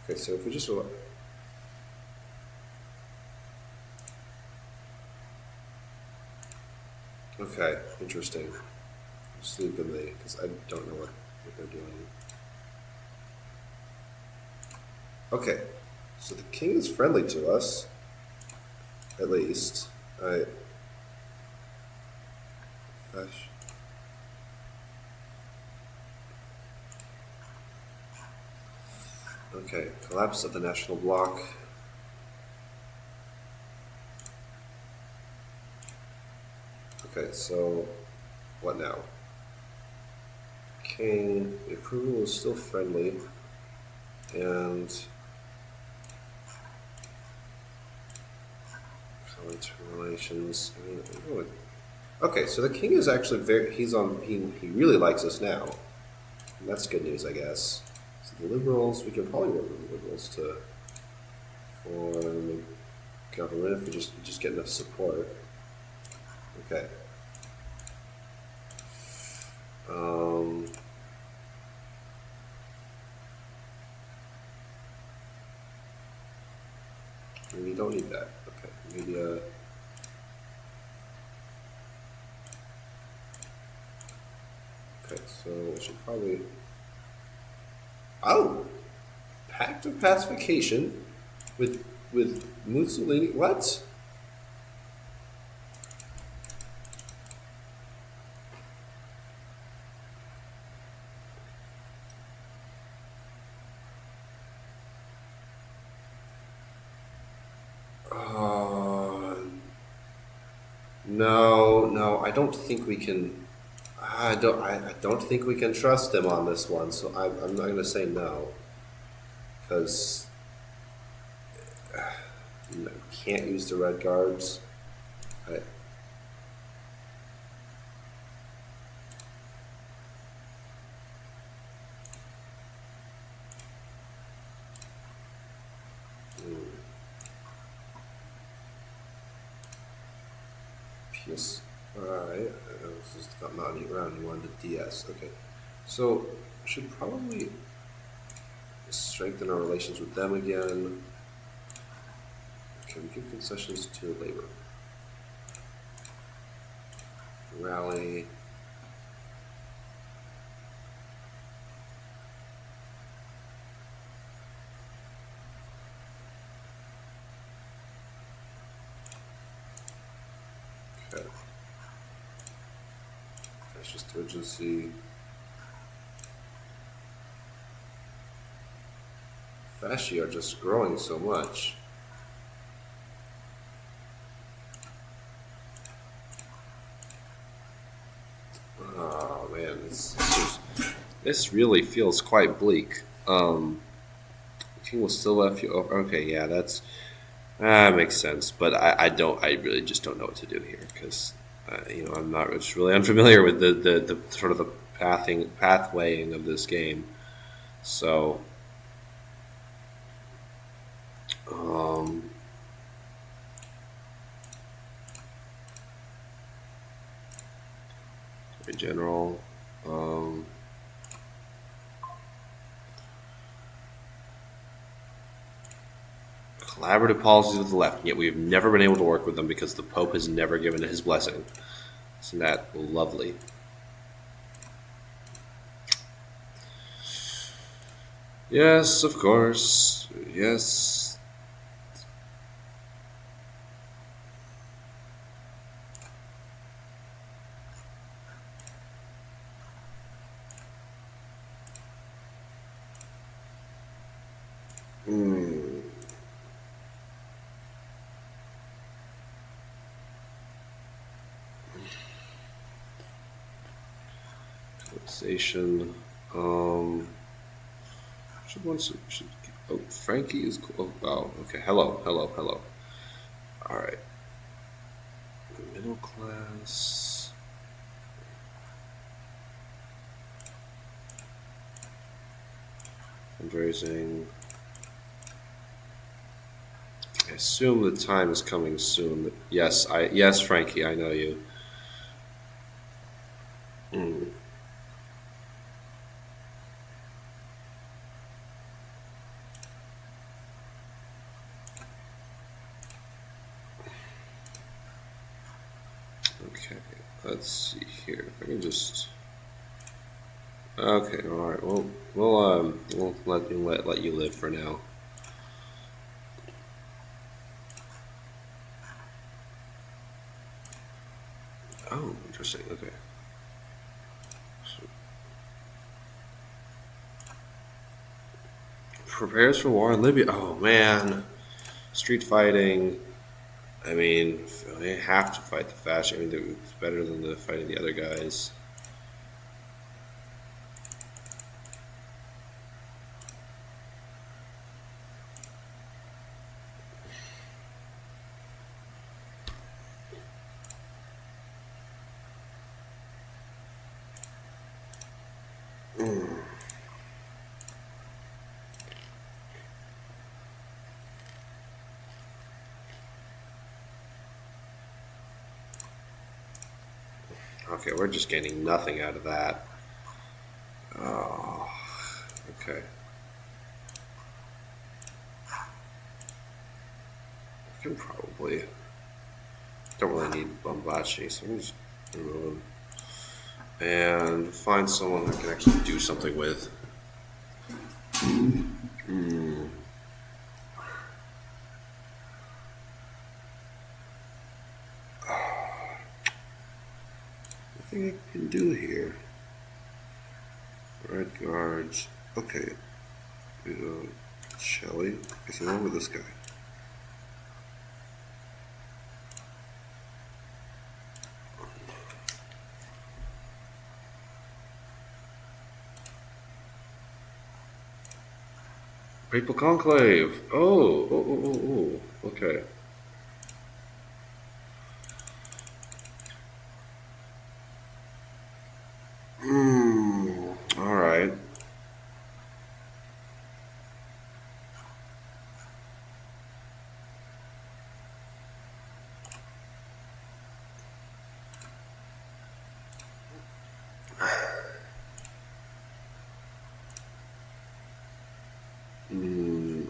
Okay, so if we just okay, interesting. Just leave them there because I don't know what they're doing. Okay, so the king is friendly to us, at least. I gosh. Okay, collapse of the national bloc. Okay, so what now? King, the approval is still friendly, and relations. Okay, so the king is actually very. He's on. He really likes us now. And that's good news, I guess. So the liberals, we can probably work with the liberals to form the government if we just get enough support. Okay. Um, we don't need that. Okay. Media. Okay, so we should probably. Oh, pact of pacification with Mussolini. What? Uh, no, no, I don't think we can. I don't think we can trust him on this one. So I'm not going to say no because can't use the red guards. I, PS. Alright. This is not any round. You wanted the DS. Okay. So, should probably strengthen our relations with them again. Can we give concessions to labor? Rally. Okay. That's just urgency. Fasci are just growing so much. Oh man, this really feels quite bleak. King will still left you over. Okay, yeah, that makes sense. But I really just don't know what to do here because I'm not just really unfamiliar with the sort of the pathwaying of this game. So, um, in general, um, collaborative policies with the left. Yet we've never been able to work with them because the Pope has never given his blessing. Isn't that lovely? Yes, of course. Yes. Hmm. Station. Um. Should one should. Oh, Frankie is cool. Oh, wow. Okay. Hello. Hello. Hello. All right. Middle class. Fundraising. I assume the time is coming soon. Yes, Frankie, I know you. Mm. Okay, let's see here. If I can just. Okay, all right. Well, we'll let you live for now. Oh, interesting. Okay. So, prepares for war in Libya. Oh man, street fighting. I mean, they have to fight the fascists. I mean, it's better than the fighting the other guys. Okay, we're just getting nothing out of that. Oh, okay. I can probably. Don't really need Bombachi, so I'm just remove him. And find someone I can actually do something with. Nothing I can do here. Red guards. Okay. Shelly. Okay, so what with this guy? Papal Conclave. Oh. Okay. All right.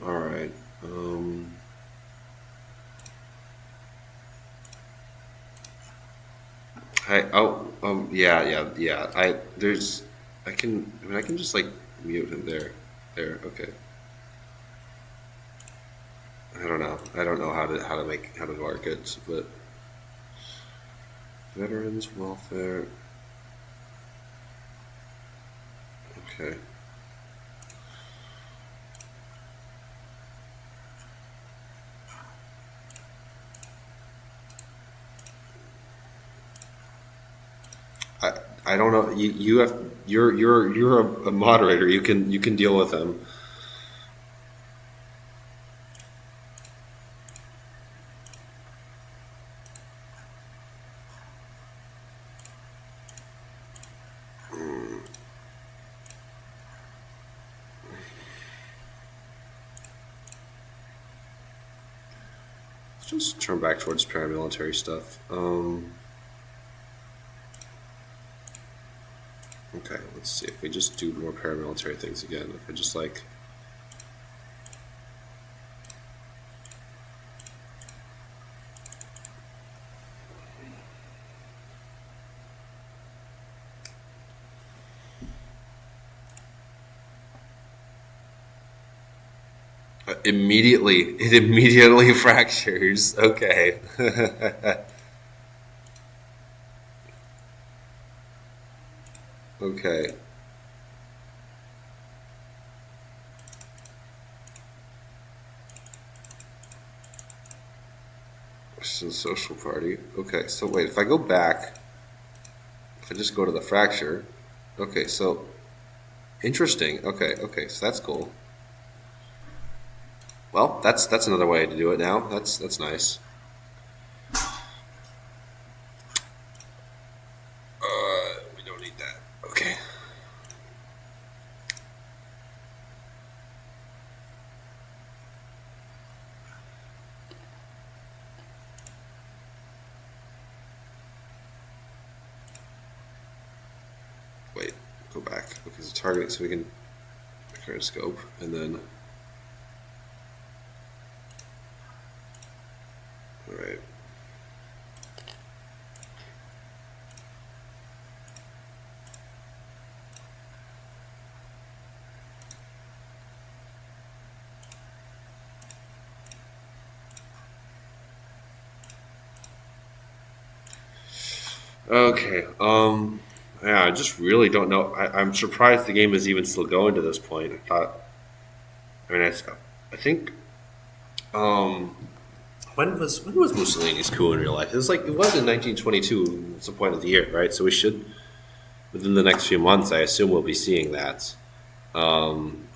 All right. Yeah. I can just like mute him there. There. Okay. I don't know. I don't know how to mark it, but veterans welfare. Okay. I I don't know. You have you're a moderator. You can deal with them. Let's just turn back towards paramilitary stuff. Okay, let's see if we just do more paramilitary things again. If I just like. It immediately fractures. Okay. Okay. This is a social party. Okay, so wait, if I go back, if I just go to the fracture, okay, so interesting. Okay, so that's cool. Well, that's another way to do it now. That's nice. We don't need that. Okay. Wait, go back because the target, so we can current scope and then. All right. Okay. Yeah, I just really don't know. I'm surprised the game is even still going to this point. I thought. I mean, I think. Um, when was Mussolini's coup in real life? It was like it was in 1922. It's the point of the year, right? So we should within the next few months. I assume we'll be seeing that. Um,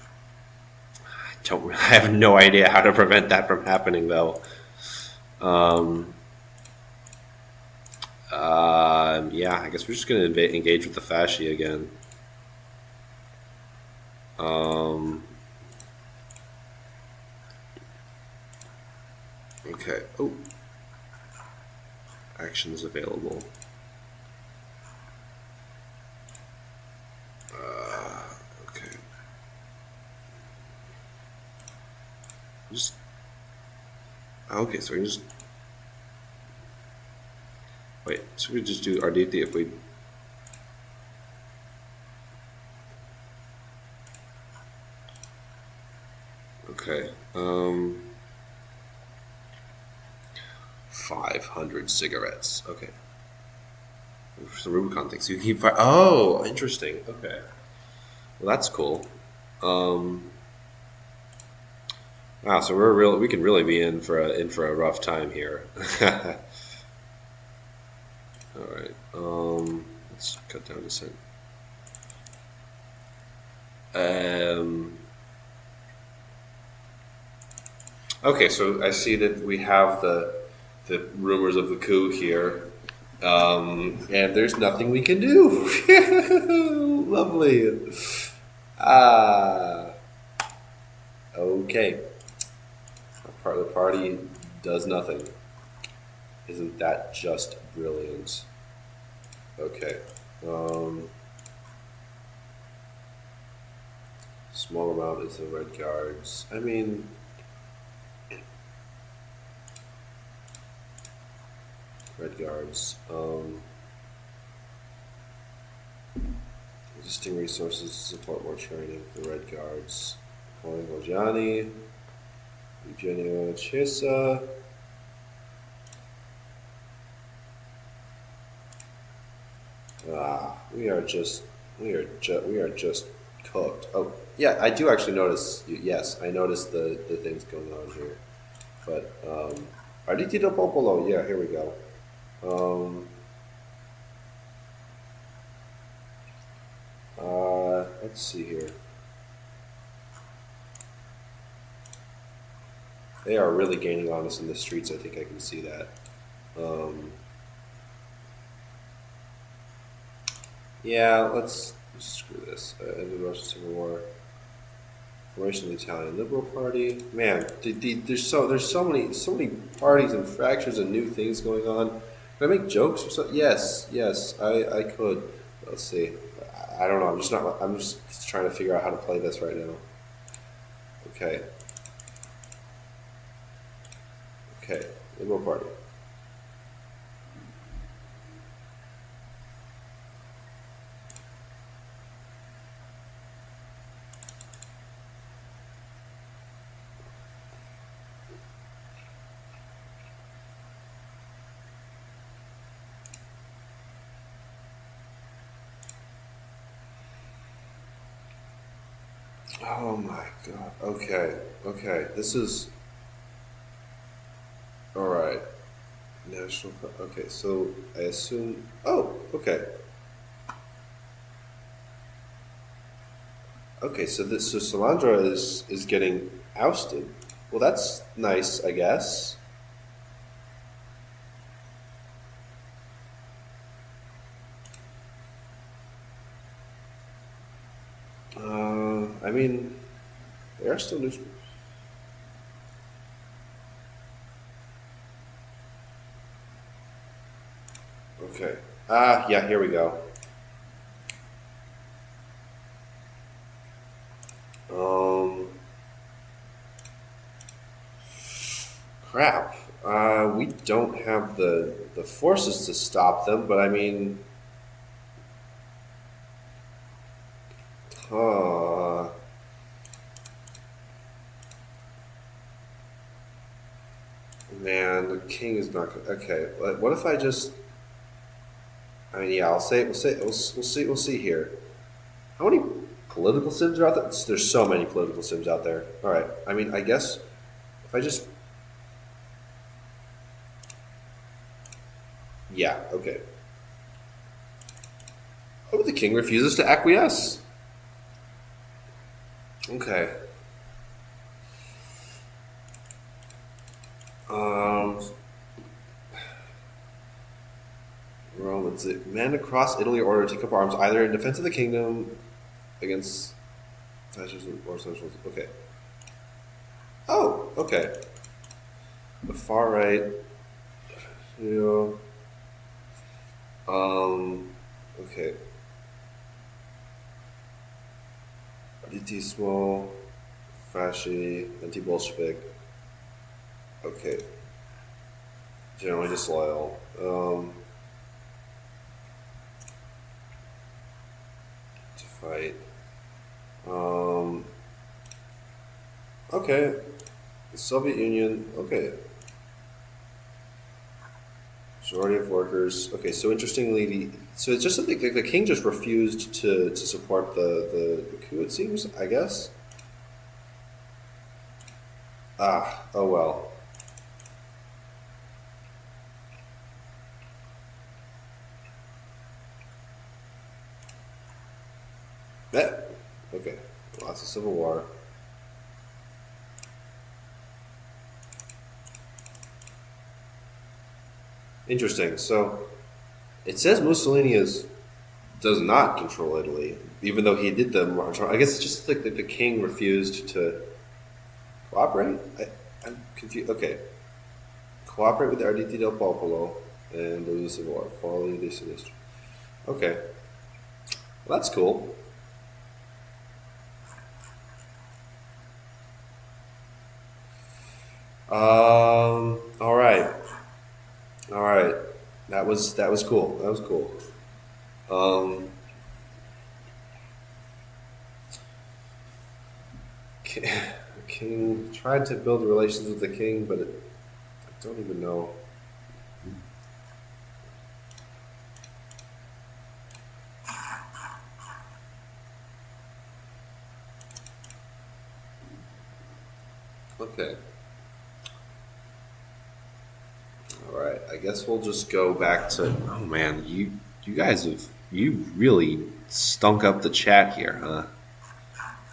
don't. I have no idea how to prevent that from happening, though. Um, yeah, I guess we're just going to engage with the fasci again. Um, okay. Oh, actions available. Okay. Just okay. So we just wait. So we just do Arditi if we. Okay. 500 cigarettes. Okay. Some Rubicon things. So you keep. Oh, interesting. Okay. Well, that's cool. Um, wow. So we're real. We can really be in for a rough time here. All right. Let's cut down to cent. Um, okay, so I see that we have the rumors of the coup here, and there's nothing we can do. Lovely. Ah, okay. Part of the party does nothing. Isn't that just brilliant? Okay. Um, small amount is the red guards. I mean, red guards. Existing resources to support more training for the red guards. Calling Gianni, Eugenio Chiesa. Ah, we are just cooked. Oh, yeah, I do actually notice. Yes, I noticed the things going on here. But Arditi del Popolo. Yeah, here we go. Um, let's see here. They are really gaining on us in the streets. I think I can see that. Um, yeah, let's screw this. End of the Russian Civil War. Formation of the Italian Liberal Party. Man, there's so many parties and fractures and new things going on. Can I make jokes or something? Yes, yes, I could. Let's see. I don't know. I'm just not. I'm just trying to figure out how to play this right now. Okay, okay. Liberal Party. Oh my God. Okay, okay. This is all right. National. Okay, so I assume. Oh, okay. Okay, so Salandra is getting ousted. Well, that's nice, I guess. I mean, they are still news. Okay. Ah, yeah. Here we go. Um, crap. We don't have the forces to stop them, but I mean, uh, man, the king is not. Okay. What if I just? I mean, yeah, we'll see here. How many political sims are out there? There's so many political sims out there. All right. I mean, I guess if I just, yeah, okay. Oh, the king refuses to acquiesce. Okay. Um, Romans, men across Italy are ordered to take up arms either in defense of the kingdom against or socials. Okay. Oh, okay. The far right. Yeah. Okay. Elitismo, fasci, anti-Bolshevik. Okay. Generally disloyal. To fight. Okay. The Soviet Union. Okay. Majority of workers. Okay, so interestingly, so it's just that the king just refused to support the coup. It seems, I guess. Ah, oh well. That okay. Lots of civil war. Interesting. So it says Mussolini does not control Italy, even though he did the march. I guess it's just like the king refused to cooperate. I'm confused. Okay, cooperate with the Arditi del Popolo and lose the civil war. Quality di sinistra. Okay, well, that's cool. All right, all right. That was cool. That was cool. Um, Ki- King tried to build relations with the king, but I don't even know. Okay. All right. I guess we'll just go back to. Oh man, you guys have you really stunk up the chat here, huh?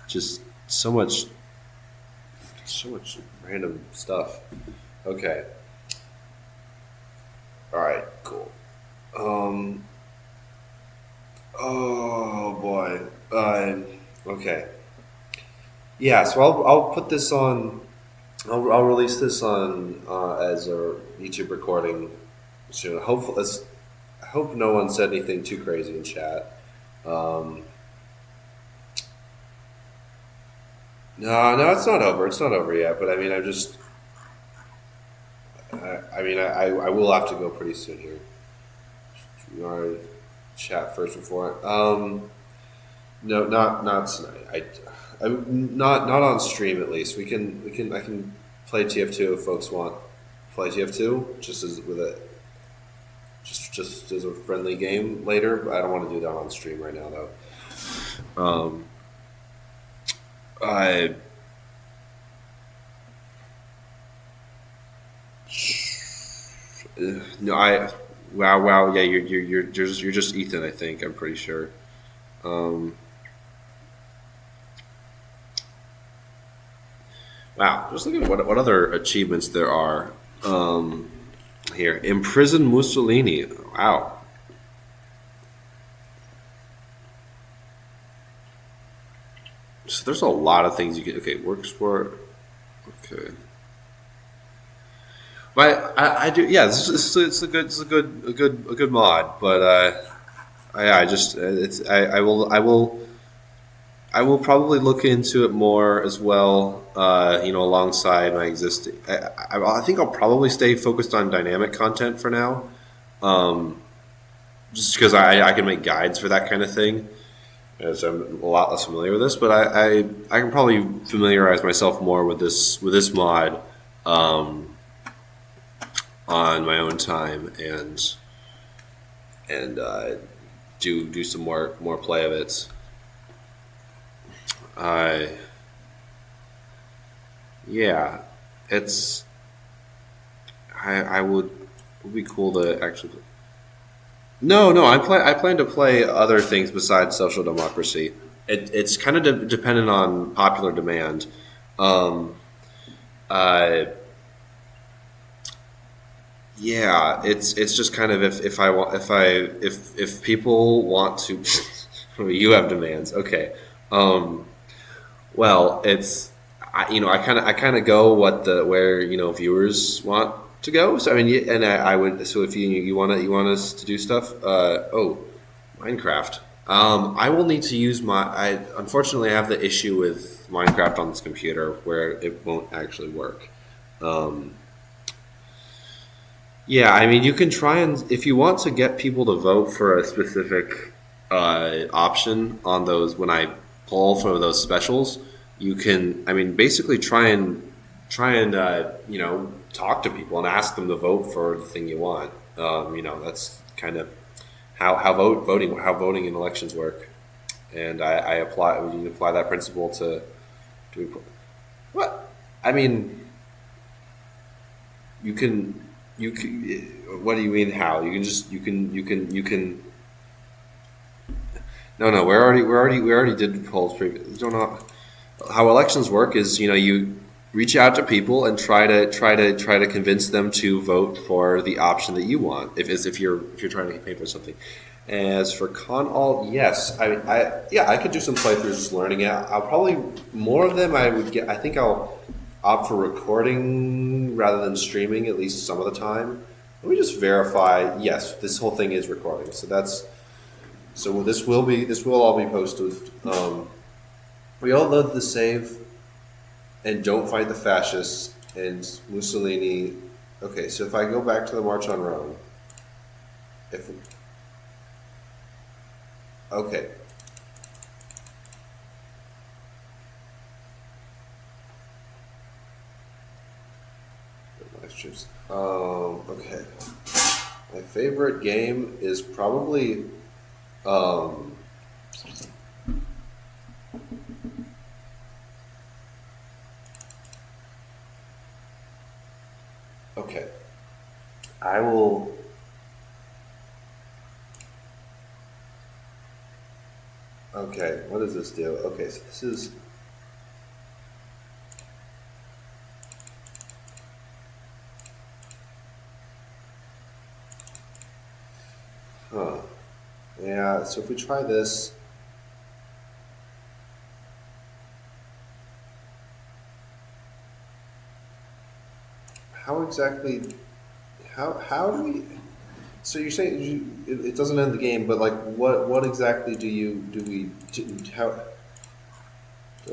Just so much random stuff. Okay. All right. Cool. Um. Oh boy. Okay. Yeah. So I'll put this on. I'll release this on as a YouTube recording soon. Hopefully, I hope no one said anything too crazy in chat. Um, no, it's not over. It's not over yet. But I mean, I will have to go pretty soon here. You want to chat first before? No, not tonight. Not on stream at least. I can play TF2 if folks want play TF2 just as with a just as a friendly game later. But I don't want to do that on stream right now though. Um, I no I wow yeah you're just Ethan, I think. I'm pretty sure. Um, wow, just look at what other achievements there are here. Imprison Mussolini. Wow. So there's a lot of things you can. Okay, work sport. Okay. But I do. Yeah, it's a good mod. But I just it's I will probably look into it more as well. Alongside my existing. I think I'll probably stay focused on dynamic content for now. Um, just because I can make guides for that kind of thing, as I'm a lot less familiar with this. But I can probably familiarize myself more with this mod on my own time, and and do some more play of it. Uh, yeah, it's I would be cool to actually. No. I plan to play other things besides social democracy. It's kind of dependent on popular demand. Um, uh, yeah, it's just kind of if I want if people want to, you have demands. Okay. Um, well, it's I kind of go what the where viewers want to go. So I mean, and I would so if you want us to do stuff. Minecraft. I will need to use my. I unfortunately have the issue with Minecraft on this computer where it won't actually work. Um, yeah, I mean, you can try and if you want to get people to vote for a specific option on those when I poll for those specials, you can. I mean, basically try and talk to people and ask them to vote for the thing you want. That's kind of how voting in elections work, and I apply we need to apply that principle to what I mean. You can you can, what do you mean how you can just you can no we already did polls previous. You don't know how elections work is you reach out to people and try to convince them to vote for the option that you want if you're trying to campaign for something. As for con alt, yes, I could do some playthroughs just learning it. I'll probably more of them I would get. I think I'll opt for recording rather than streaming at least some of the time. Let me just verify. Yes, this whole thing is recording. So this will all be posted. We all love the save and don't fight the fascists and Mussolini. Okay, so if I go back to the March on Rome, if okay, nice chips. Okay, my favorite game is probably um, okay. I will. Okay, what does this do? Okay, so this is. Huh. Yeah, so if we try this, how exactly, how do we, so you're saying it doesn't end the game, but like what exactly do we, how,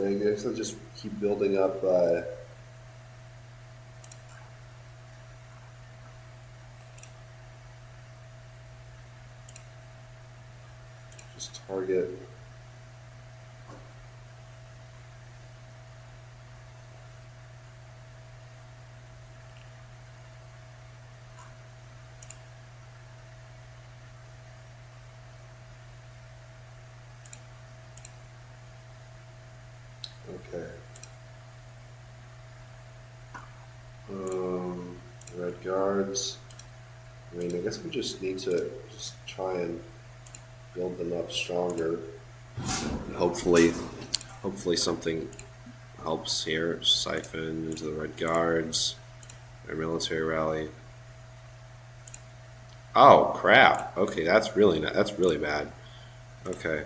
I guess I'll just keep building up, just target, okay. Um, red guards, I mean, I guess we just need to just try and build them up stronger. Hopefully, hopefully something helps here. Siphon into the red guards. Their military rally. Oh crap! Okay, that's really that's really bad. Okay,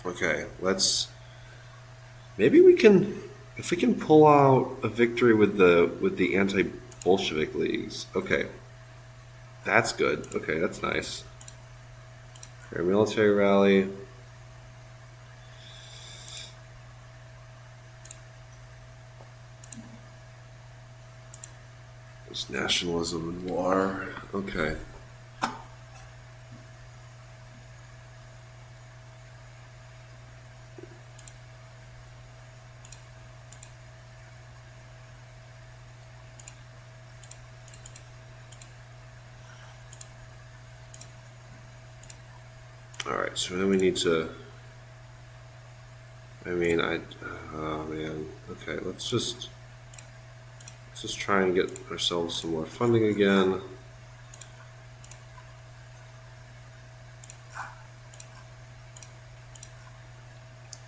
okay. Let's maybe we can if we can pull out a victory with the anti Bolshevik leagues. Okay, that's good. Okay, that's nice. Their military rally. There's nationalism and war. Okay. All right. So then we need to. I mean, oh man. Okay. Let's just try and get ourselves some more funding again.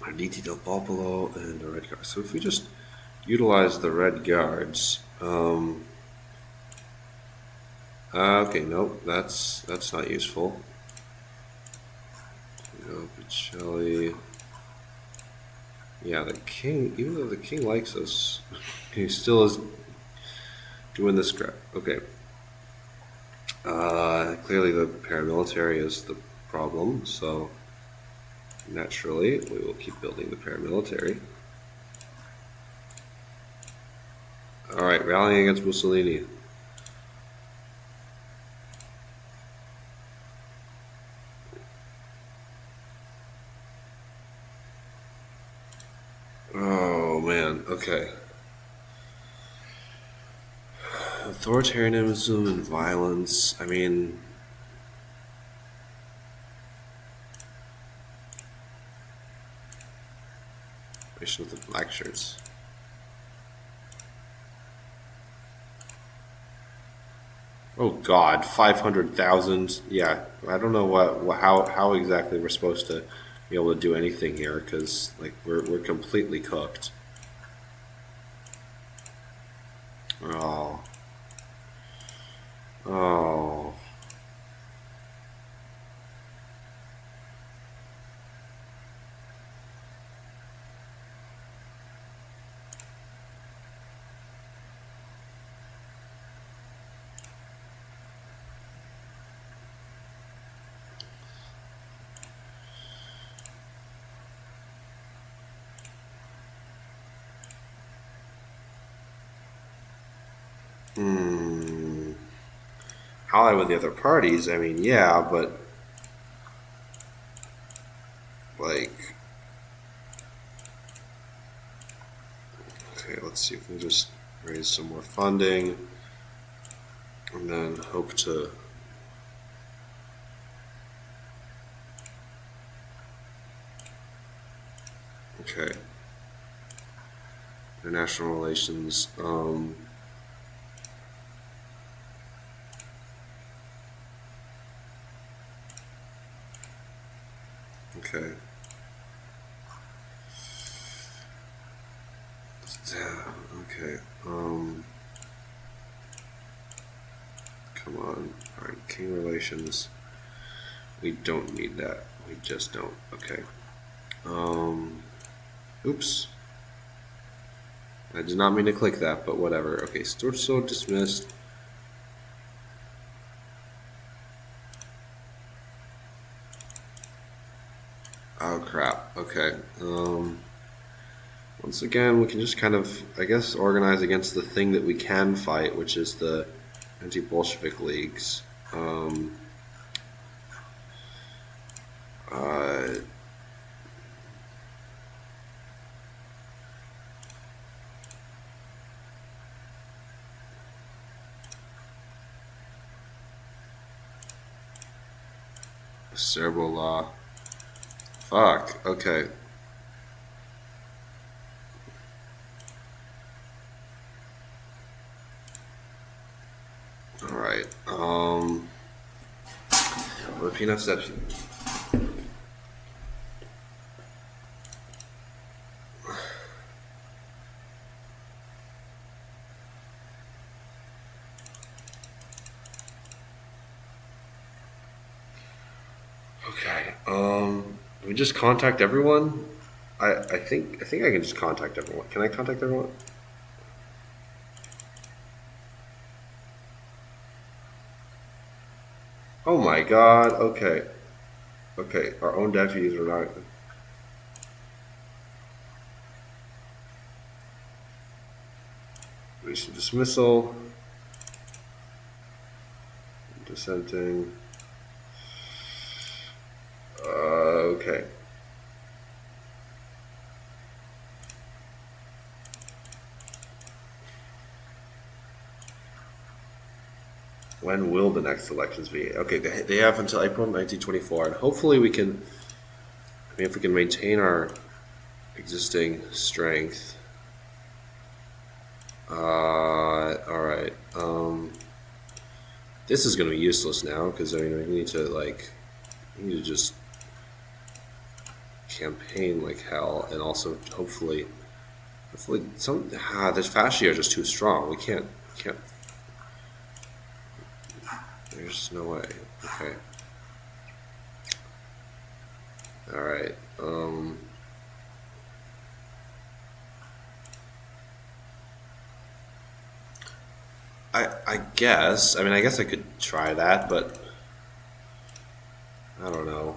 Our DT del Popolo and the Red Guards. So if we just utilize the Red Guards, okay, nope, that's not useful. Pacelli. Yeah, the king. Even though the king likes us, he still is doing this crap. Okay. Clearly, the paramilitary is the problem, so naturally, we will keep building the paramilitary. All right, rallying against Mussolini. Oh man. Okay. Authoritarianism and violence. I mean, relation with the black shirts. Oh God, 500,000. Yeah, I don't know how exactly we're supposed to be able to do anything here because like we're completely cooked. Oh, oh. Hmm. Ally with the other parties. I mean, yeah, but like, okay, let's see if we can just raise some more funding and then hope to. Okay. International relations. Okay. Okay. Come on. All right. King relations. We don't need that. We just don't. Okay. Oops. I did not mean to click that, but whatever. Okay. So dismissed. Oh crap. Okay. Once again, we can just kind of, I guess, organize against the thing that we can fight, which is the anti-Bolshevik leagues. Uh, Cerebral law. Fuck. Okay. All right. Repeat enough steps. Okay. Do we just contact everyone? I think I can just contact everyone. Can I contact everyone? Oh my god. Okay. Okay. Our own deputies are not. Recent dismissal. dissenting. Okay. When will the next elections be? Okay, they have until April 1924, and hopefully we can. I mean, if we can maintain our existing strength. All right. This is going to be useless now because I mean we need to just campaign like hell, and also hopefully the fasci are just too strong. We can't. There's no way. Okay. All right. I guess. I mean, I guess I could try that, but I don't know.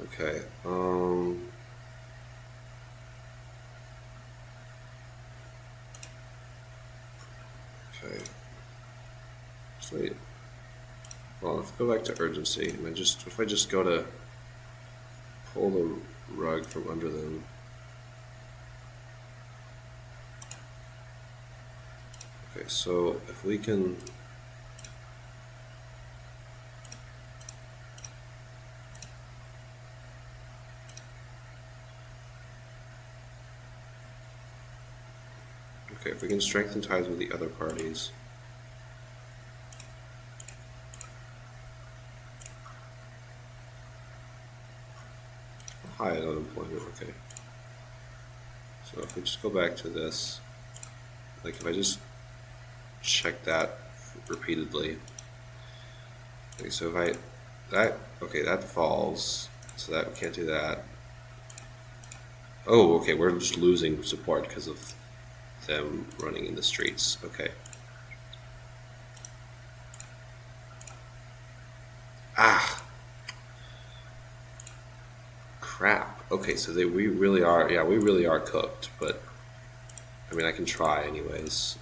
Okay. Okay. So wait. Well, if I go back to urgency, and if I just go to pull the rug from under them. Okay, so if we can. Okay, if we can strengthen ties with the other parties. High unemployment, okay. So if we just go back to this, like if I just check that repeatedly. Okay, so if that falls, so that we can't do that. Oh, okay, we're just losing support because of them running in the streets. Okay. Ah, crap. Okay, so we really are. Yeah, we really are cooked. But I mean, I can try anyways.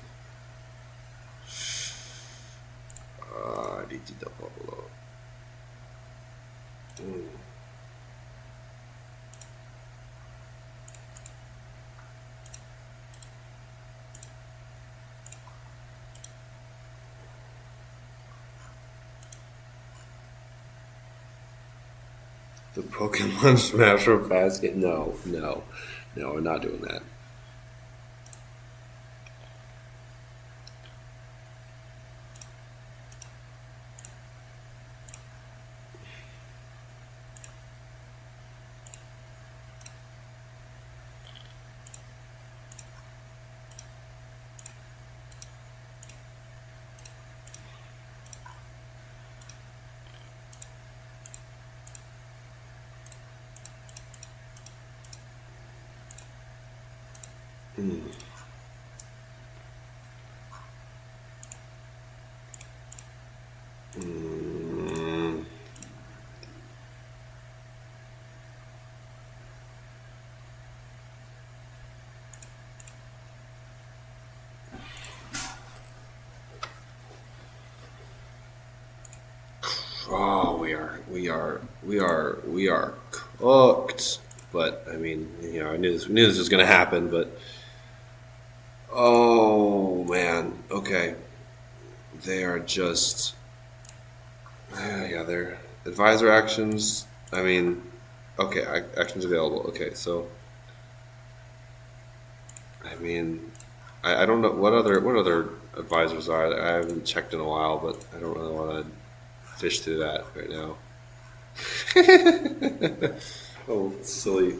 The Pokemon Smasher basket? No, we're not doing that. Oh, we are cooked. But I mean, we knew this was going to happen. But oh man, okay, they are just yeah, they're advisor actions. I mean, okay, actions available. Okay, so I mean, I don't know what other advisors are. I haven't checked in a while, but I don't really want to fish through that right now. Oh, silly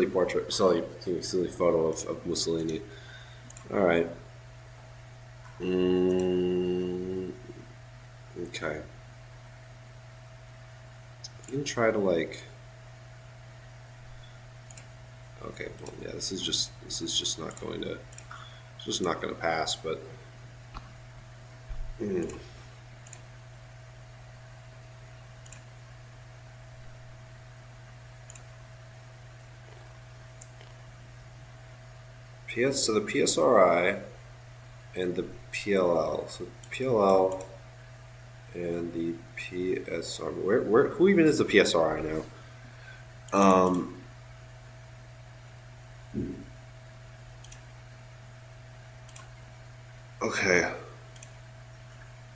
portrait, silly photo of Mussolini. All right. Okay. You can try to like. Okay. Well, yeah. This is just not going to. It's just not going to pass. But. So the PSRI and the PLL. So PLL and the PSR. Who even is the PSRI now? Okay.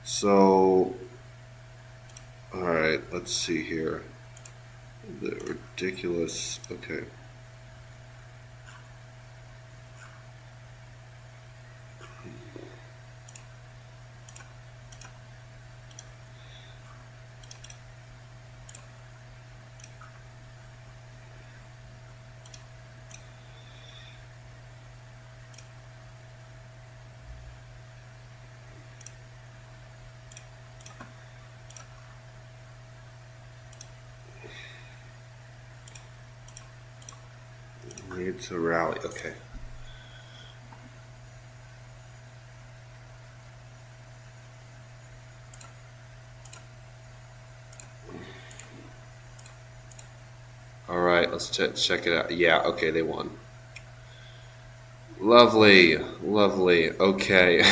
So, all right. Let's see here. The ridiculous. Okay. Need to rally. Okay. All right. Let's check it out. Yeah. Okay. They won. Lovely. Lovely. Okay.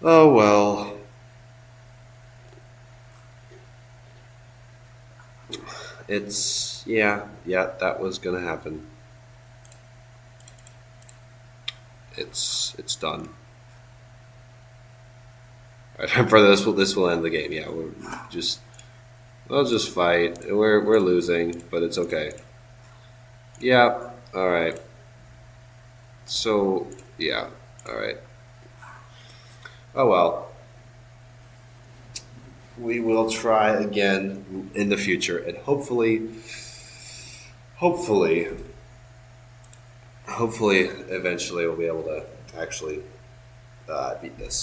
Oh well. Yeah. That was gonna happen. It's done. All right, for this will end the game. Yeah, just we'll just fight. We're losing, but it's okay. Yeah. All right. So yeah. All right. Oh well. We will try again in the future, and hopefully, hopefully, eventually, we'll be able to actually beat this.